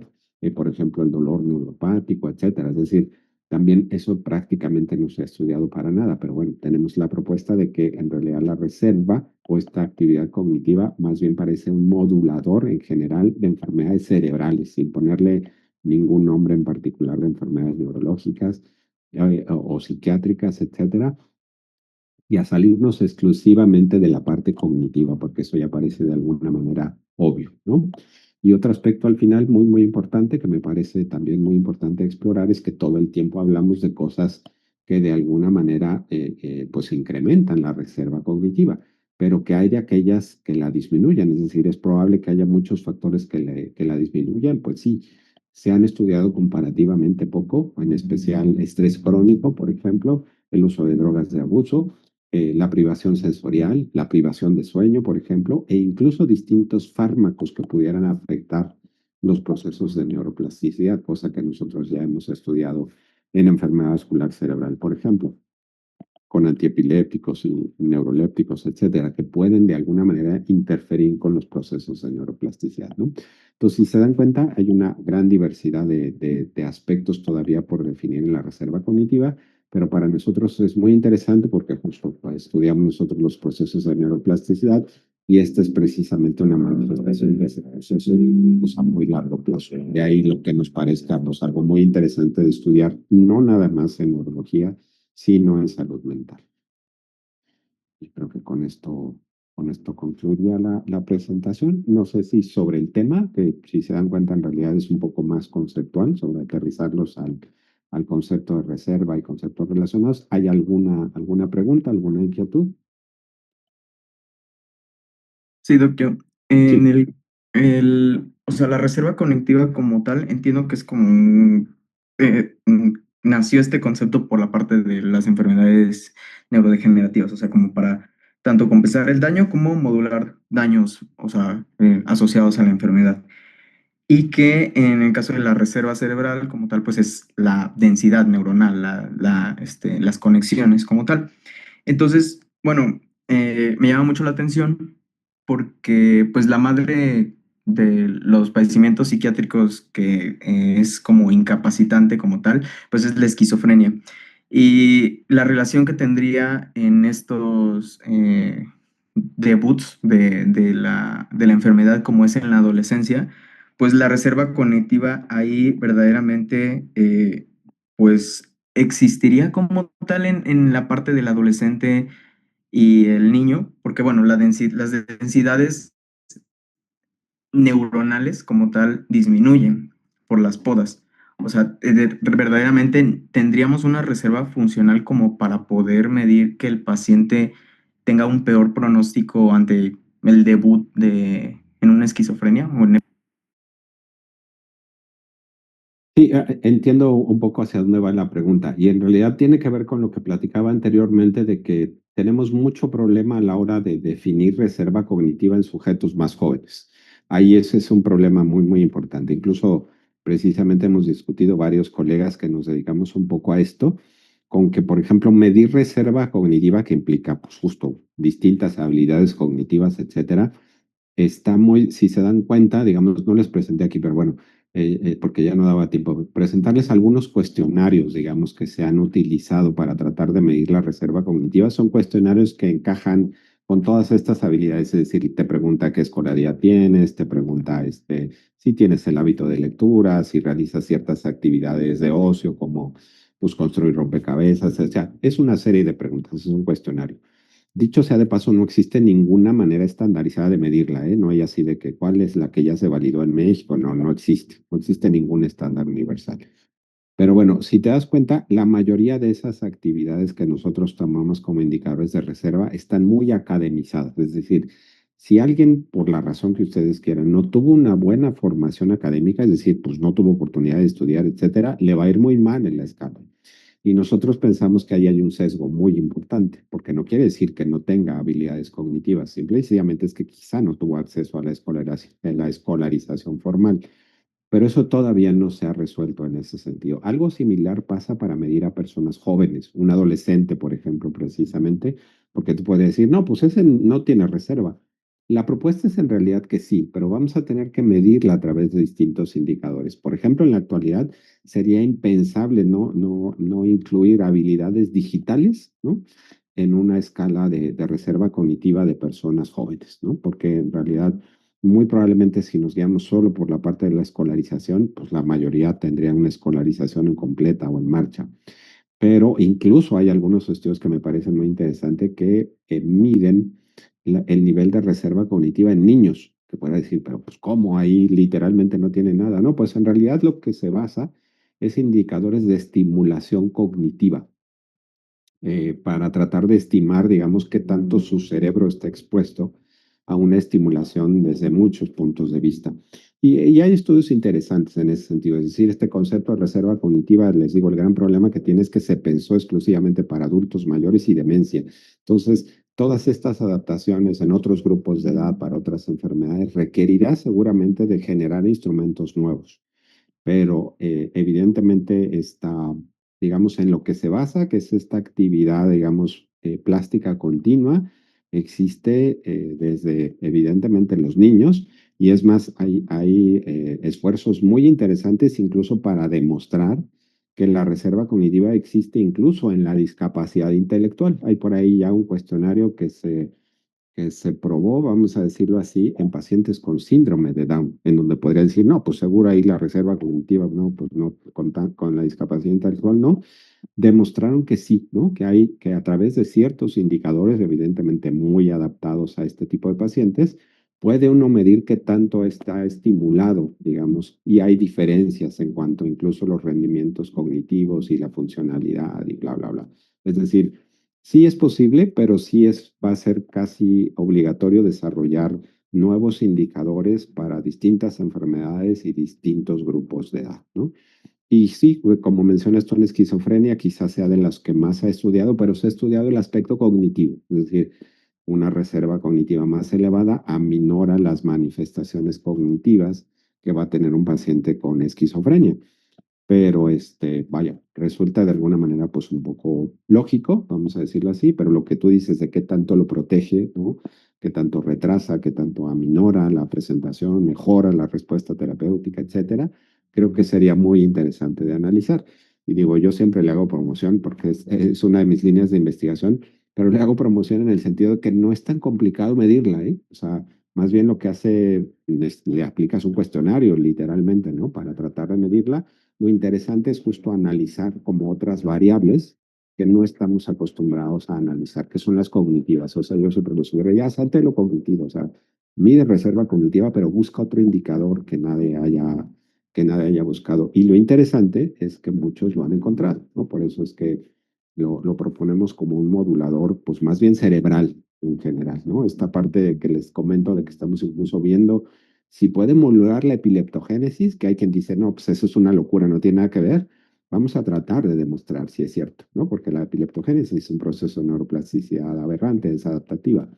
por ejemplo, el dolor neuropático, etcétera. Es decir, también eso prácticamente no se ha estudiado para nada, pero bueno, tenemos la propuesta de que en realidad la reserva o esta actividad cognitiva más bien parece un modulador en general de enfermedades cerebrales, sin ponerle ningún nombre en particular de enfermedades neurológicas o psiquiátricas, etcétera, y a salirnos exclusivamente de la parte cognitiva, porque eso ya parece de alguna manera obvio, ¿no? Y otro aspecto al final muy importante que me parece también muy importante explorar es que todo el tiempo hablamos de cosas que de alguna manera pues incrementan la reserva cognitiva, pero que hay de aquellas que la disminuyan, es decir, es probable que haya muchos factores que la disminuyan, pues sí, se han estudiado comparativamente poco, en especial estrés crónico, por ejemplo, el uso de drogas de abuso, la privación sensorial, la privación de sueño, por ejemplo, e incluso distintos fármacos que pudieran afectar los procesos de neuroplasticidad, cosa que nosotros ya hemos estudiado en enfermedad vascular cerebral, por ejemplo, con antiepilépticos y neurolépticos, etcétera, que pueden de alguna manera interferir con los procesos de neuroplasticidad, ¿no? Entonces, si se dan cuenta, hay una gran diversidad de aspectos todavía por definir en la reserva cognitiva, pero para nosotros es muy interesante porque justo pues, estudiamos nosotros los procesos de neuroplasticidad y esta es precisamente una manifestación de ese proceso pues, a muy largo plazo. De ahí lo que nos parezca pues, algo muy interesante de estudiar, no nada más en neurología, sino en salud mental. Y creo que con esto concluiría la presentación. No sé si sobre el tema, que si se dan cuenta en realidad es un poco más conceptual, sobre aterrizarlos al concepto de reserva y conceptos relacionados. ¿Hay alguna pregunta, alguna inquietud? Sí, doctor. En Sí. o sea, la reserva conectiva como tal, entiendo que es como nació este concepto por la parte de las enfermedades neurodegenerativas, o sea, como para tanto compensar el daño como modular daños, o sea, asociados a la enfermedad. y que en el caso de la reserva cerebral como tal, pues es la densidad neuronal, las conexiones como tal. Entonces, bueno, me llama mucho la atención porque pues la madre de los padecimientos psiquiátricos que es como incapacitante como tal, pues es la esquizofrenia. Y la relación que tendría en estos debuts de la enfermedad como es en la adolescencia, pues la reserva cognitiva ahí verdaderamente pues existiría como tal en la parte del adolescente y el niño, porque bueno, las densidades neuronales como tal disminuyen por las podas. O sea, verdaderamente tendríamos una reserva funcional como para poder medir que el paciente tenga un peor pronóstico ante el debut en una esquizofrenia o en... Sí, entiendo un poco hacia dónde va la pregunta y en realidad tiene que ver con lo que platicaba anteriormente de que tenemos mucho problema a la hora de definir reserva cognitiva en sujetos más jóvenes. Ahí ese es un problema muy, muy importante. Incluso precisamente hemos discutido varios colegas que nos dedicamos un poco a esto, con que, por ejemplo, medir reserva cognitiva que implica, pues justo distintas habilidades cognitivas, etcétera, está muy, si se dan cuenta, digamos, no les presenté aquí, pero bueno, porque ya no daba tiempo, presentarles algunos cuestionarios, digamos, que se han utilizado para tratar de medir la reserva cognitiva. Son cuestionarios que encajan con todas estas habilidades, es decir, te pregunta qué escolaridad tienes, te pregunta si tienes el hábito de lectura, si realizas ciertas actividades de ocio como pues, construir rompecabezas, o sea, es una serie de preguntas, es un cuestionario. Dicho sea de paso, no existe ninguna manera estandarizada de medirla, ¿eh? No hay así de que cuál es la que ya se validó en México. No, no existe. No existe ningún estándar universal. Pero bueno, si te das cuenta, la mayoría de esas actividades que nosotros tomamos como indicadores de reserva están muy academizadas. Es decir, si alguien, por la razón que ustedes quieran, no tuvo una buena formación académica, es decir, pues no tuvo oportunidad de estudiar, etcétera, le va a ir muy mal en la escala. Y nosotros pensamos que ahí hay un sesgo muy importante, porque no quiere decir que no tenga habilidades cognitivas, simple y sencillamente es que quizá no tuvo acceso a la escolarización formal. Pero eso todavía no se ha resuelto en ese sentido. Algo similar pasa para medir a personas jóvenes, un adolescente, por ejemplo, precisamente, porque tú puedes decir, no, pues ese no tiene reserva. La propuesta es en realidad que sí, pero vamos a tener que medirla a través de distintos indicadores. Por ejemplo, en la actualidad sería impensable no incluir habilidades digitales, ¿no? En una escala de reserva cognitiva de personas jóvenes, ¿no? Porque en realidad muy probablemente si nos guiamos solo por la parte de la escolarización, pues la mayoría tendría una escolarización incompleta o en marcha. Pero incluso hay algunos estudios que me parecen muy interesantes que miden el nivel de reserva cognitiva en niños, que puede decir, pero pues ¿cómo? Ahí literalmente no tiene nada. No, pues en realidad lo que se basa es indicadores de estimulación cognitiva para tratar de estimar, digamos, qué tanto su cerebro está expuesto a una estimulación desde muchos puntos de vista. Y hay estudios interesantes en ese sentido. Es decir, este concepto de reserva cognitiva, les digo, el gran problema que tiene es que se pensó exclusivamente para adultos mayores y demencia. Entonces, todas estas adaptaciones en otros grupos de edad para otras enfermedades requerirá seguramente de generar instrumentos nuevos, pero evidentemente está, digamos, en lo que se basa, que es esta actividad, digamos, plástica continua, existe desde, evidentemente, los niños, y es más, hay esfuerzos muy interesantes incluso para demostrar que la reserva cognitiva existe incluso en la discapacidad intelectual. Hay por ahí ya un cuestionario que se probó, vamos a decirlo así, en pacientes con síndrome de Down, en donde podría decir, no, pues seguro ahí la reserva cognitiva, no, pues no, con la discapacidad intelectual no, demostraron que sí, ¿no? Que a través de ciertos indicadores, evidentemente muy adaptados a este tipo de pacientes, puede uno medir qué tanto está estimulado, digamos, y hay diferencias en cuanto incluso los rendimientos cognitivos y la funcionalidad y bla, bla, bla. Es decir, sí es posible, pero va a ser casi obligatorio desarrollar nuevos indicadores para distintas enfermedades y distintos grupos de edad, ¿no? Y sí, como mencionas tú en esquizofrenia, quizás sea de las que más se ha estudiado, pero se ha estudiado el aspecto cognitivo, es decir, una reserva cognitiva más elevada aminora las manifestaciones cognitivas que va a tener un paciente con esquizofrenia. Pero vaya, resulta de alguna manera pues un poco lógico, vamos a decirlo así, pero lo que tú dices de qué tanto lo protege, ¿no? Qué tanto retrasa, qué tanto aminora la presentación, mejora la respuesta terapéutica, etcétera, creo que sería muy interesante de analizar. Y digo, yo siempre le hago promoción porque es una de mis líneas de investigación, pero le hago promoción en el sentido de que no es tan complicado medirla, ¿eh? O sea, más bien lo que hace, le aplicas un cuestionario literalmente, ¿no? Para tratar de medirla. Lo interesante es justo analizar como otras variables que no estamos acostumbrados a analizar, que son las cognitivas. O sea, yo siempre lo sugiero, ya salte lo cognitivo, o sea, mide reserva cognitiva, pero busca otro indicador que nadie haya buscado. Y lo interesante es que muchos lo han encontrado, ¿no? Por eso es que lo proponemos como un modulador, pues más bien cerebral en general, ¿no? Esta parte de que les comento de que estamos incluso viendo si puede modular la epileptogénesis, que hay quien dice, no, pues eso es una locura, no tiene nada que ver. Vamos a tratar de demostrar si es cierto, ¿no? Porque la epileptogénesis es un proceso de neuroplasticidad aberrante, es adaptativa.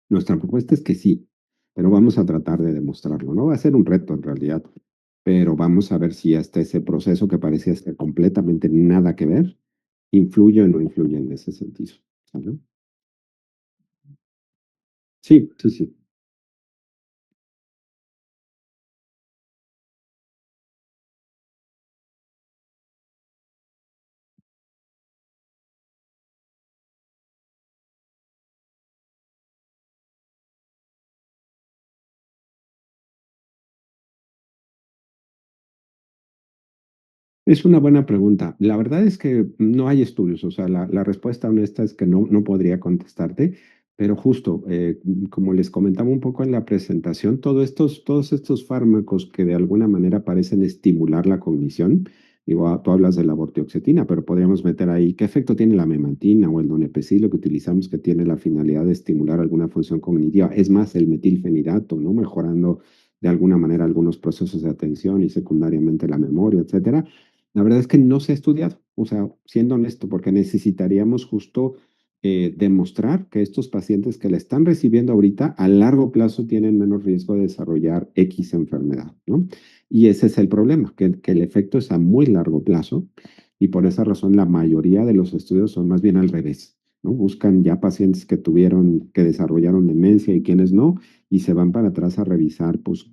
Nuestra propuesta es que sí, pero vamos a tratar de demostrarlo, ¿no? Va a ser un reto en realidad, pero vamos a ver si hasta ese proceso que parecía estar completamente nada que ver, influye o no influye en ese sentido, ¿sale? Sí, sí, sí. Es una buena pregunta. La verdad es que no hay estudios, o sea, la respuesta honesta es que no podría contestarte, pero justo, como les comentaba un poco en la presentación, todos estos fármacos que de alguna manera parecen estimular la cognición, digo, tú hablas de la vortioxetina, pero podríamos meter ahí qué efecto tiene la memantina o el donepezilo que utilizamos que tiene la finalidad de estimular alguna función cognitiva. Es más, el metilfenidato, ¿no? Mejorando de alguna manera algunos procesos de atención y secundariamente la memoria, etcétera. La verdad es que no se ha estudiado, o sea, siendo honesto, porque necesitaríamos justo demostrar que estos pacientes que la están recibiendo ahorita a largo plazo tienen menos riesgo de desarrollar X enfermedad, ¿no? Y ese es el problema, que el efecto es a muy largo plazo y por esa razón la mayoría de los estudios son más bien al revés, ¿no? Buscan ya pacientes que tuvieron, que desarrollaron demencia y quienes no, y se van para atrás a revisar, pues,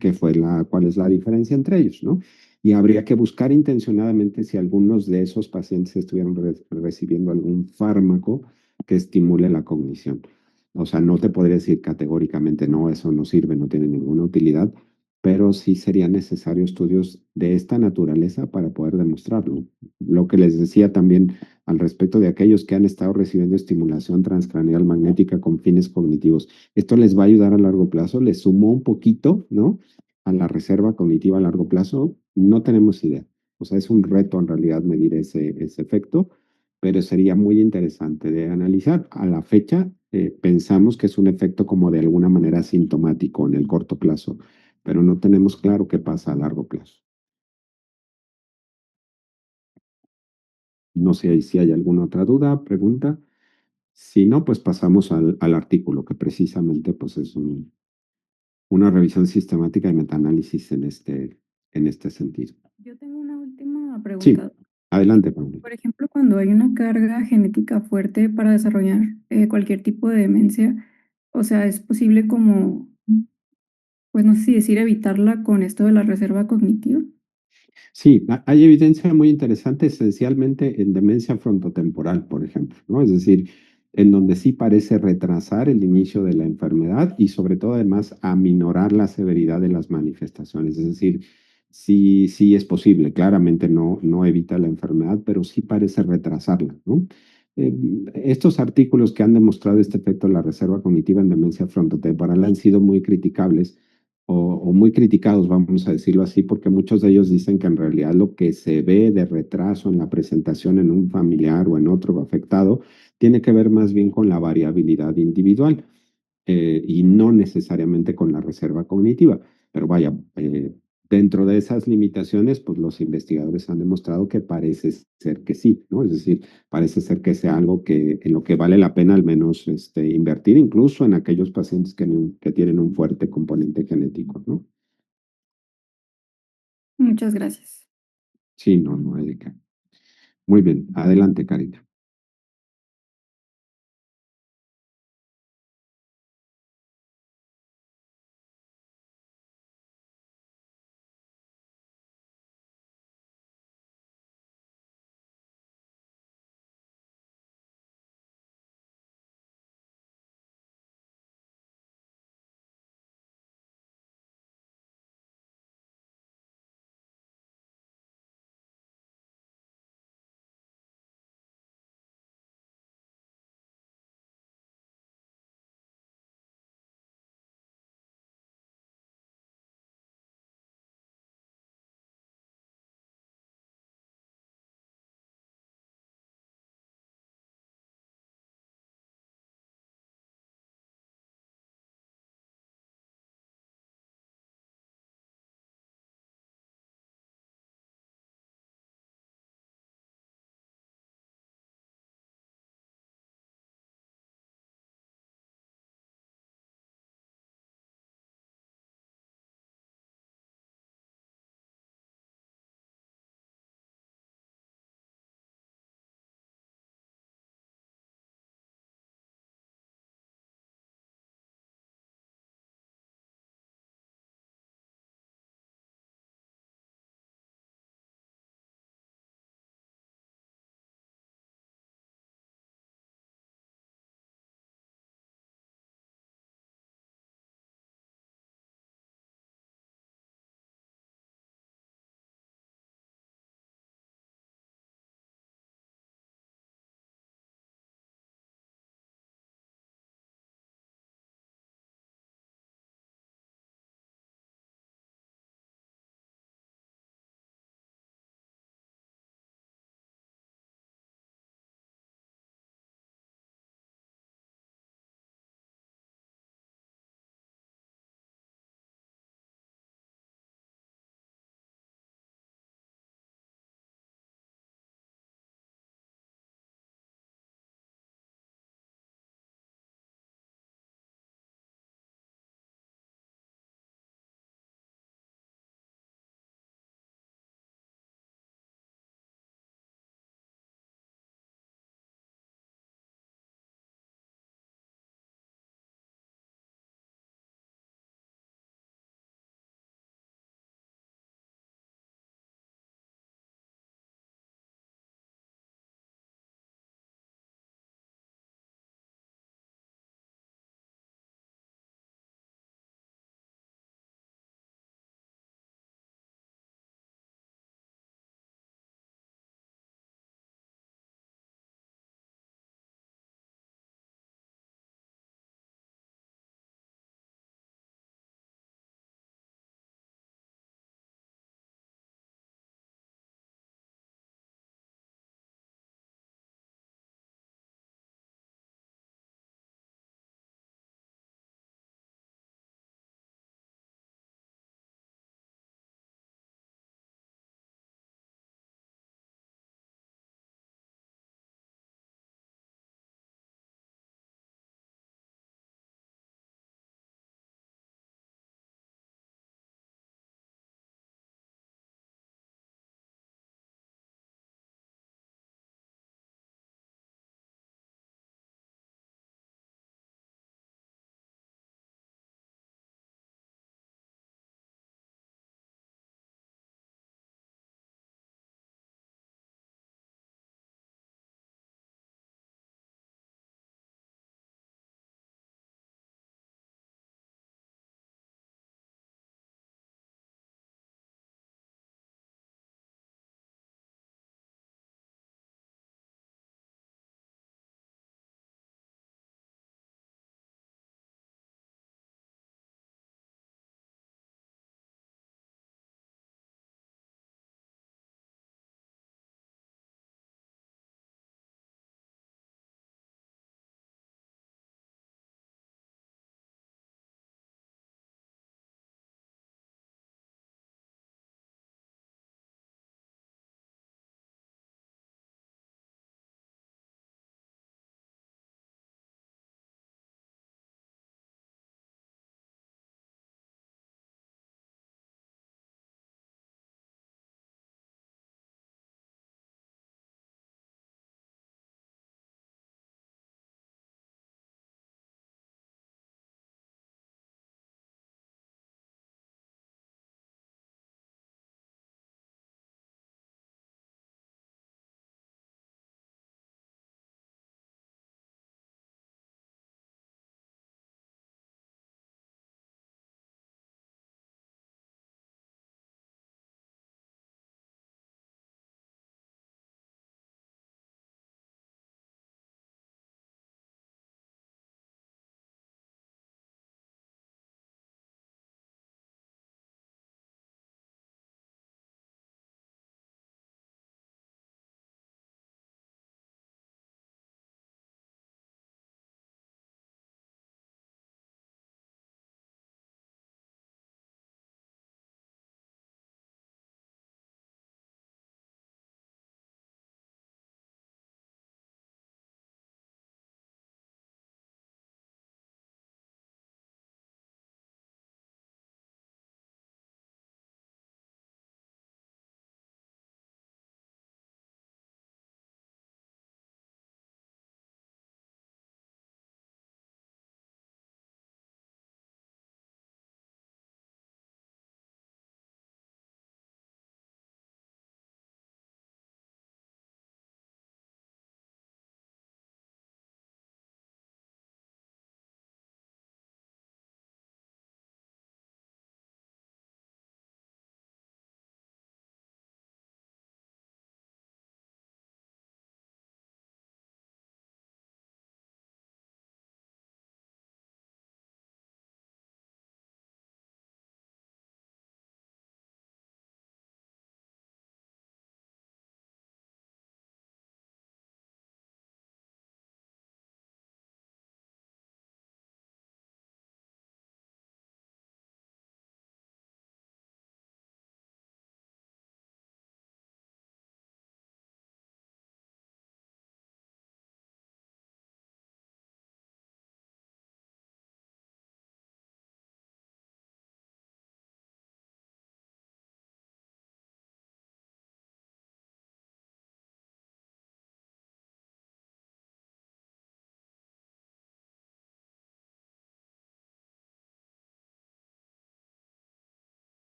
cuál es la diferencia entre ellos, ¿no? Y habría que buscar intencionadamente si algunos de esos pacientes estuvieron recibiendo algún fármaco que estimule la cognición. O sea, no te podría decir categóricamente, no, eso no sirve, no tiene ninguna utilidad, pero sí serían necesarios estudios de esta naturaleza para poder demostrarlo. Lo que les decía también al respecto de aquellos que han estado recibiendo estimulación transcraneal magnética con fines cognitivos. Esto les va a ayudar a largo plazo, les sumó un poquito, ¿no? A la reserva cognitiva a largo plazo, no tenemos idea. O sea, es un reto en realidad medir ese efecto, pero sería muy interesante de analizar. A la fecha, pensamos que es un efecto como de alguna manera sintomático en el corto plazo, pero no tenemos claro qué pasa a largo plazo. No sé si hay alguna otra duda, pregunta. Si no, pues pasamos al artículo, que precisamente pues es una revisión sistemática y metaanálisis en este sentido. Yo tengo una última pregunta. Sí, adelante, Paulina. Por ejemplo, cuando hay una carga genética fuerte para desarrollar cualquier tipo de demencia, o sea, es posible como, pues no sé si decir evitarla con esto de la reserva cognitiva. Sí, hay evidencia muy interesante esencialmente en demencia frontotemporal, por ejemplo, ¿no? Es decir, en donde sí parece retrasar el inicio de la enfermedad y sobre todo además aminorar la severidad de las manifestaciones. Es decir, sí es posible, claramente no evita la enfermedad, pero sí parece retrasarla, ¿no? Eh, Estos artículos que han demostrado este efecto de la reserva cognitiva en demencia frontotemporal han sido muy criticables o muy criticados, vamos a decirlo así, porque muchos de ellos dicen que en realidad lo que se ve de retraso en la presentación en un familiar o en otro afectado tiene que ver más bien con la variabilidad individual y no necesariamente con la reserva cognitiva. Pero vaya, dentro de esas limitaciones, pues los investigadores han demostrado que parece ser que sí, ¿no? Es decir, parece ser que sea algo en lo que vale la pena al menos invertir, incluso en aquellos pacientes que tienen un fuerte componente genético, ¿no? Muchas gracias. Sí, no, no hay de qué. Muy bien, adelante, Karina.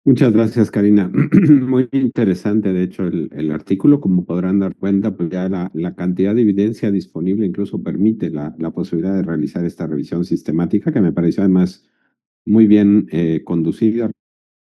Muchas gracias, Karina. Muy interesante, de hecho, el artículo, como podrán dar cuenta, pues ya la cantidad de evidencia disponible incluso permite la posibilidad de realizar esta revisión sistemática, que me pareció además muy bien conducida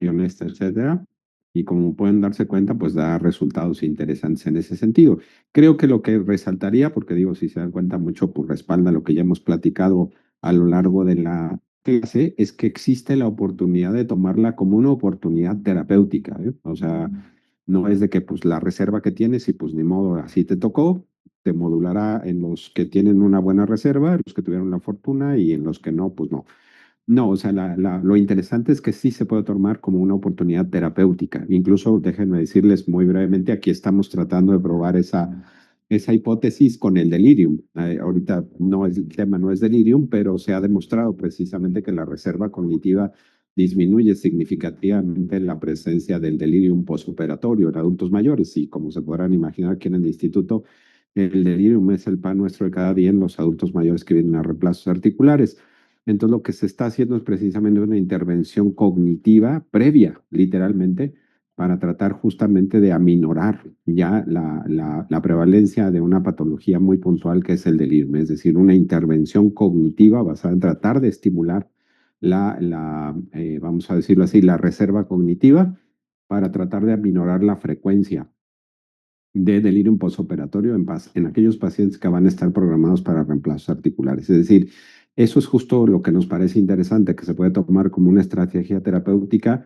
y honesta, etcétera. Y como pueden darse cuenta, pues da resultados interesantes en ese sentido. Creo que lo que resaltaría, porque digo, si se dan cuenta mucho por respalda lo que ya hemos platicado a lo largo de la clase, es que existe la oportunidad de tomarla como una oportunidad terapéutica, ¿eh? O sea, no es de que pues la reserva que tienes y pues ni modo, así te tocó, te modulará en los que tienen una buena reserva, en los que tuvieron la fortuna y en los que no, pues no. No, o sea, lo interesante es que sí se puede tomar como una oportunidad terapéutica. Incluso, déjenme decirles muy brevemente, aquí estamos tratando de probar esa hipótesis con el delirium. Ahorita no es, el tema no es delirium, pero se ha demostrado precisamente que la reserva cognitiva disminuye significativamente la presencia del delirium postoperatorio en adultos mayores. Y como se podrán imaginar aquí en el instituto, el delirium es el pan nuestro de cada día en los adultos mayores que vienen a reemplazos articulares. Entonces, lo que se está haciendo es precisamente una intervención cognitiva previa, literalmente, para tratar justamente de aminorar ya la prevalencia de una patología muy puntual que es el delirio, es decir, una intervención cognitiva basada en tratar de estimular vamos a decirlo así, la reserva cognitiva para tratar de aminorar la frecuencia de delirium postoperatorio en aquellos pacientes que van a estar programados para reemplazos articulares. Es decir, eso es justo lo que nos parece interesante, que se puede tomar como una estrategia terapéutica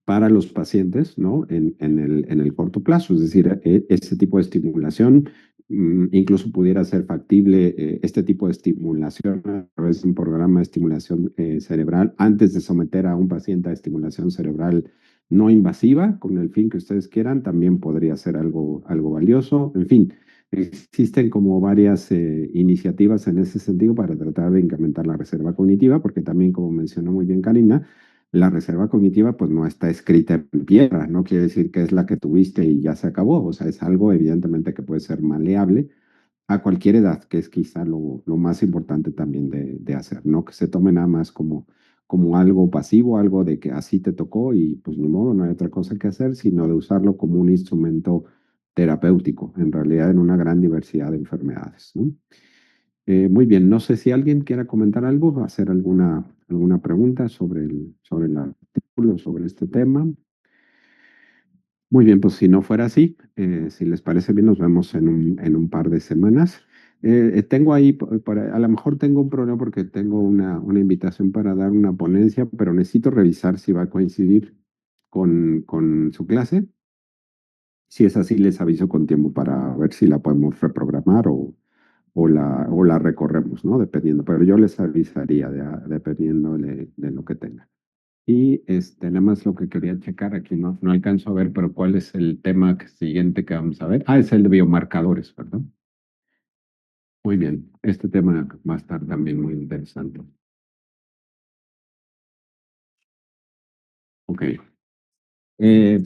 para los pacientes, ¿no? En el corto plazo. Es decir, este tipo de estimulación, incluso pudiera ser factible este tipo de estimulación a través de un programa de estimulación cerebral antes de someter a un paciente a estimulación cerebral no invasiva, con el fin que ustedes quieran, también podría ser algo valioso. En fin, existen como varias iniciativas en ese sentido para tratar de incrementar la reserva cognitiva, porque también, como mencionó muy bien Karina, la reserva cognitiva pues no está escrita en piedra, no quiere decir que es la que tuviste y ya se acabó, o sea, es algo evidentemente que puede ser maleable a cualquier edad, que es quizá lo más importante también de hacer, no que se tome nada más como algo pasivo, algo de que así te tocó y pues ni modo, no hay otra cosa que hacer, sino de usarlo como un instrumento terapéutico, en realidad en una gran diversidad de enfermedades, ¿no? Muy bien, no sé si alguien quiera comentar algo, hacer alguna pregunta sobre el artículo, sobre este tema. Muy bien, pues si no fuera así, si les parece bien, nos vemos en un par de semanas. Tengo ahí, a lo mejor tengo un problema porque tengo una invitación para dar una ponencia, pero necesito revisar si va a coincidir con su clase. Si es así, les aviso con tiempo para ver si la podemos reprogramar o la recorremos, ¿no? Dependiendo, pero yo les avisaría dependiendo de lo que tenga. Y nada más lo que quería checar aquí, no alcanzo a ver, pero ¿cuál es el tema siguiente que vamos a ver? Ah, es el de biomarcadores, ¿verdad? Muy bien, este tema va a estar también muy interesante. Ok.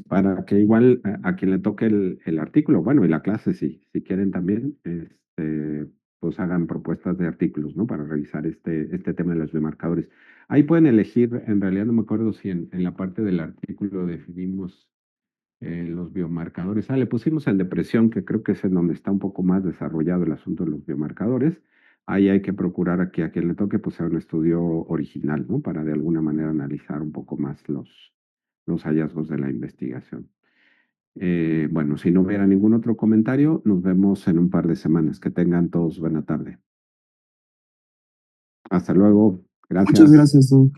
Para que igual a quien le toque el artículo, bueno, y la clase, sí, si quieren también, pues hagan propuestas de artículos, ¿no? Para revisar este tema de los biomarcadores. Ahí pueden elegir, en realidad no me acuerdo si en la parte del artículo definimos los biomarcadores. Le pusimos en depresión, que creo que es en donde está un poco más desarrollado el asunto de los biomarcadores. Ahí hay que procurar a quien le toque, pues sea un estudio original, ¿no? Para de alguna manera analizar un poco más los hallazgos de la investigación. Bueno, si no hubiera ningún otro comentario, nos vemos en un par de semanas. Que tengan todos buena tarde. Hasta luego. Muchas Gracias. gracias, Doc.